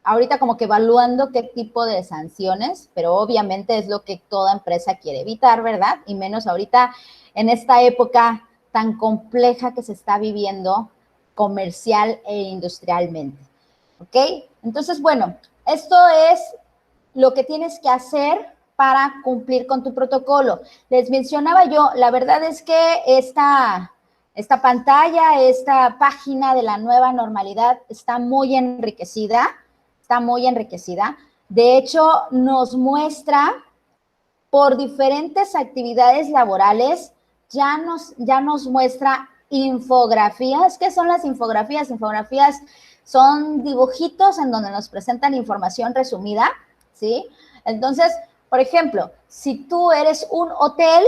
A: ahorita como que evaluando qué tipo de sanciones, pero obviamente es lo que toda empresa quiere evitar, ¿verdad? Y menos ahorita en esta época tan compleja que se está viviendo comercial e industrialmente, ¿ok? Entonces, bueno, esto es lo que tienes que hacer para cumplir con tu protocolo. Les mencionaba yo, la verdad es que esta pantalla, esta página de la nueva normalidad está muy enriquecida, está muy enriquecida. De hecho, nos muestra por diferentes actividades laborales, ya nos muestra infografías. ¿Qué son las infografías? Infografías son dibujitos en donde nos presentan información resumida, ¿sí? Entonces, por ejemplo, si tú eres un hotel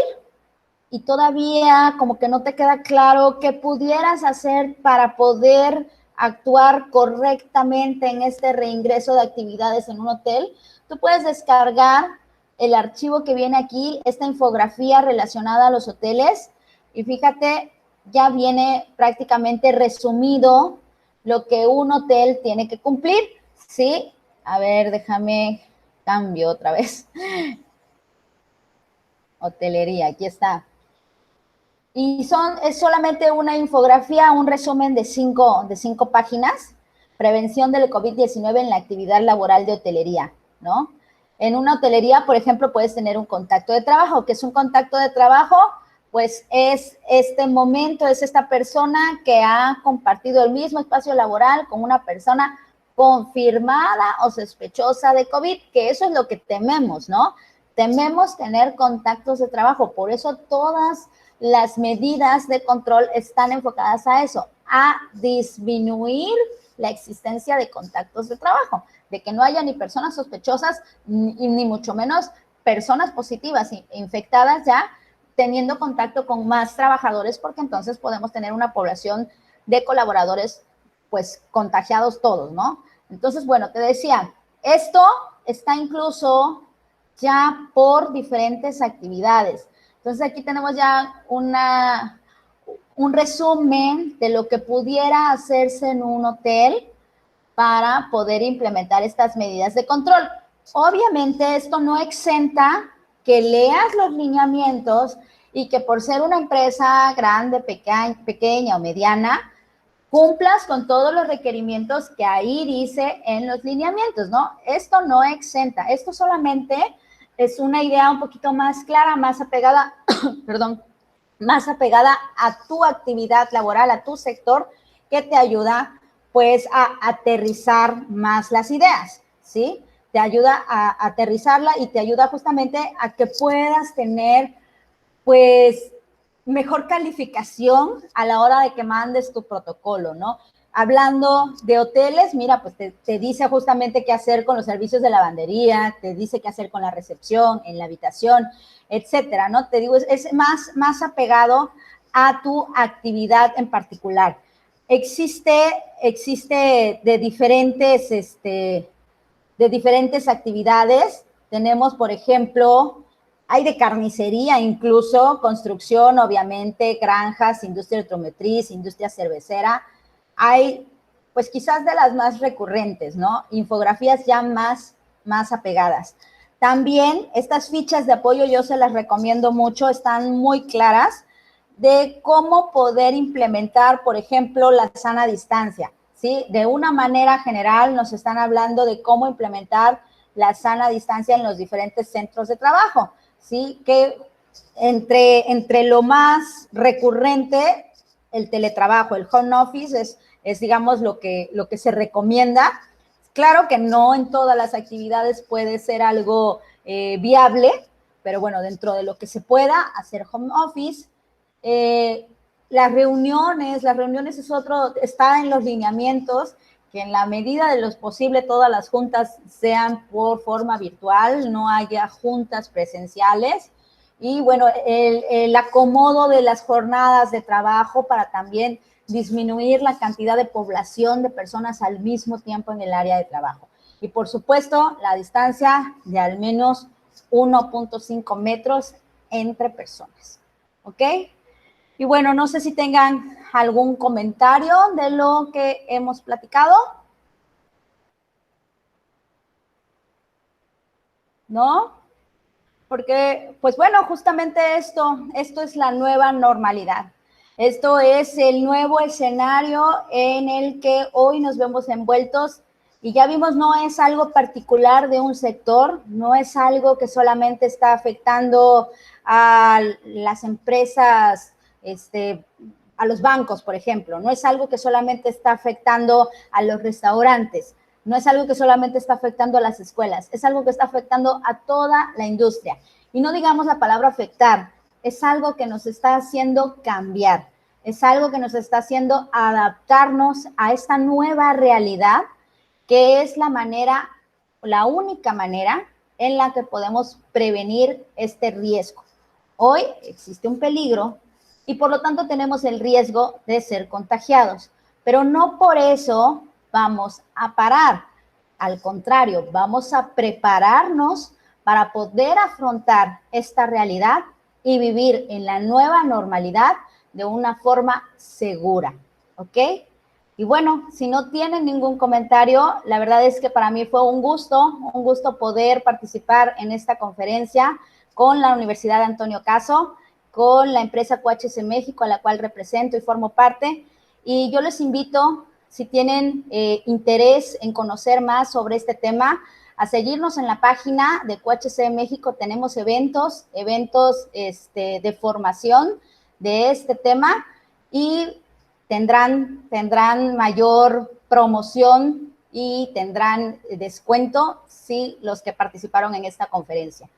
A: y todavía como que no te queda claro qué pudieras hacer para poder actuar correctamente en este reingreso de actividades en un hotel, tú puedes descargar el archivo que viene aquí, esta infografía relacionada a los hoteles, y fíjate, ya viene prácticamente resumido lo que un hotel tiene que cumplir, ¿sí? A ver, déjame cambio otra vez. Hotelería, aquí está. Y es solamente una infografía, un resumen de cinco páginas, prevención del COVID-19 en la actividad laboral de hotelería, ¿no? En una hotelería, por ejemplo, puedes tener un contacto de trabajo. ¿Qué es un contacto de trabajo? Pues es este momento, es esta persona que ha compartido el mismo espacio laboral con una persona confirmada o sospechosa de COVID, que eso es lo que tememos, ¿no? Tememos tener contactos de trabajo, por eso todas las medidas de control están enfocadas a eso, a disminuir la existencia de contactos de trabajo, de que no haya ni personas sospechosas ni mucho menos personas positivas infectadas ya teniendo contacto con más trabajadores, porque entonces podemos tener una población de colaboradores pues contagiados todos, ¿no? Entonces, bueno, te decía, esto está incluso ya por diferentes actividades. Entonces aquí tenemos ya un resumen de lo que pudiera hacerse en un hotel para poder implementar estas medidas de control. Obviamente esto no exenta que leas los lineamientos y que por ser una empresa grande, pequeña o mediana, cumplas con todos los requerimientos que ahí dice en los lineamientos, ¿no? Esto no exenta, esto solamente es una idea un poquito más clara, más apegada, perdón, más apegada a tu actividad laboral, a tu sector, que te ayuda pues a aterrizar más las ideas, ¿sí? Te ayuda a aterrizarla y te ayuda justamente a que puedas tener pues mejor calificación a la hora de que mandes tu protocolo, ¿no? Hablando de hoteles, mira, pues te dice justamente qué hacer con los servicios de lavandería, te dice qué hacer con la recepción, en la habitación, etcétera, ¿no? Te digo, es más apegado a tu actividad en particular. Existe de diferentes actividades. Tenemos, por ejemplo, hay de carnicería incluso, construcción, obviamente, granjas, industria automotriz, industria cervecera. Hay, pues quizás de las más recurrentes, ¿no? Infografías ya más apegadas. También estas fichas de apoyo yo se las recomiendo mucho, están muy claras de cómo poder implementar, por ejemplo, la sana distancia, ¿sí? De una manera general nos están hablando de cómo implementar la sana distancia en los diferentes centros de trabajo, ¿sí? Que entre lo más recurrente, el teletrabajo, el home office es digamos, lo que se recomienda. Claro que no en todas las actividades puede ser algo viable, pero bueno, dentro de lo que se pueda hacer home office. Las reuniones es otro, está en los lineamientos, que en la medida de lo posible todas las juntas sean por forma virtual, no haya juntas presenciales. Y bueno, el acomodo de las jornadas de trabajo para también disminuir la cantidad de población de personas al mismo tiempo en el área de trabajo. Y por supuesto, la distancia de al menos 1.5 metros entre personas. ¿Ok? Y bueno, no sé si tengan algún comentario de lo que hemos platicado. ¿no? Porque, pues bueno, justamente esto es la nueva normalidad. Esto es el nuevo escenario en el que hoy nos vemos envueltos y ya vimos, no es algo particular de un sector, no es algo que solamente está afectando a las empresas, a los bancos, por ejemplo, no es algo que solamente está afectando a los restaurantes, no es algo que solamente está afectando a las escuelas, es algo que está afectando a toda la industria. Y no digamos la palabra afectar, es algo que nos está haciendo cambiar, es algo que nos está haciendo adaptarnos a esta nueva realidad, que es la manera, la única manera en la que podemos prevenir este riesgo. Hoy existe un peligro y por lo tanto tenemos el riesgo de ser contagiados, pero no por eso vamos a parar. Al contrario, vamos a prepararnos para poder afrontar esta realidad y vivir en la nueva normalidad de una forma segura, ¿ok? Y bueno, si no tienen ningún comentario, la verdad es que para mí fue un gusto poder participar en esta conferencia con la Universidad Antonio Caso, con la empresa QHS México, a la cual represento y formo parte. Y yo les invito, si tienen interés en conocer más sobre este tema, a seguirnos en la página de QHC México. Tenemos eventos de formación de este tema y tendrán mayor promoción y tendrán descuento si los que participaron en esta conferencia.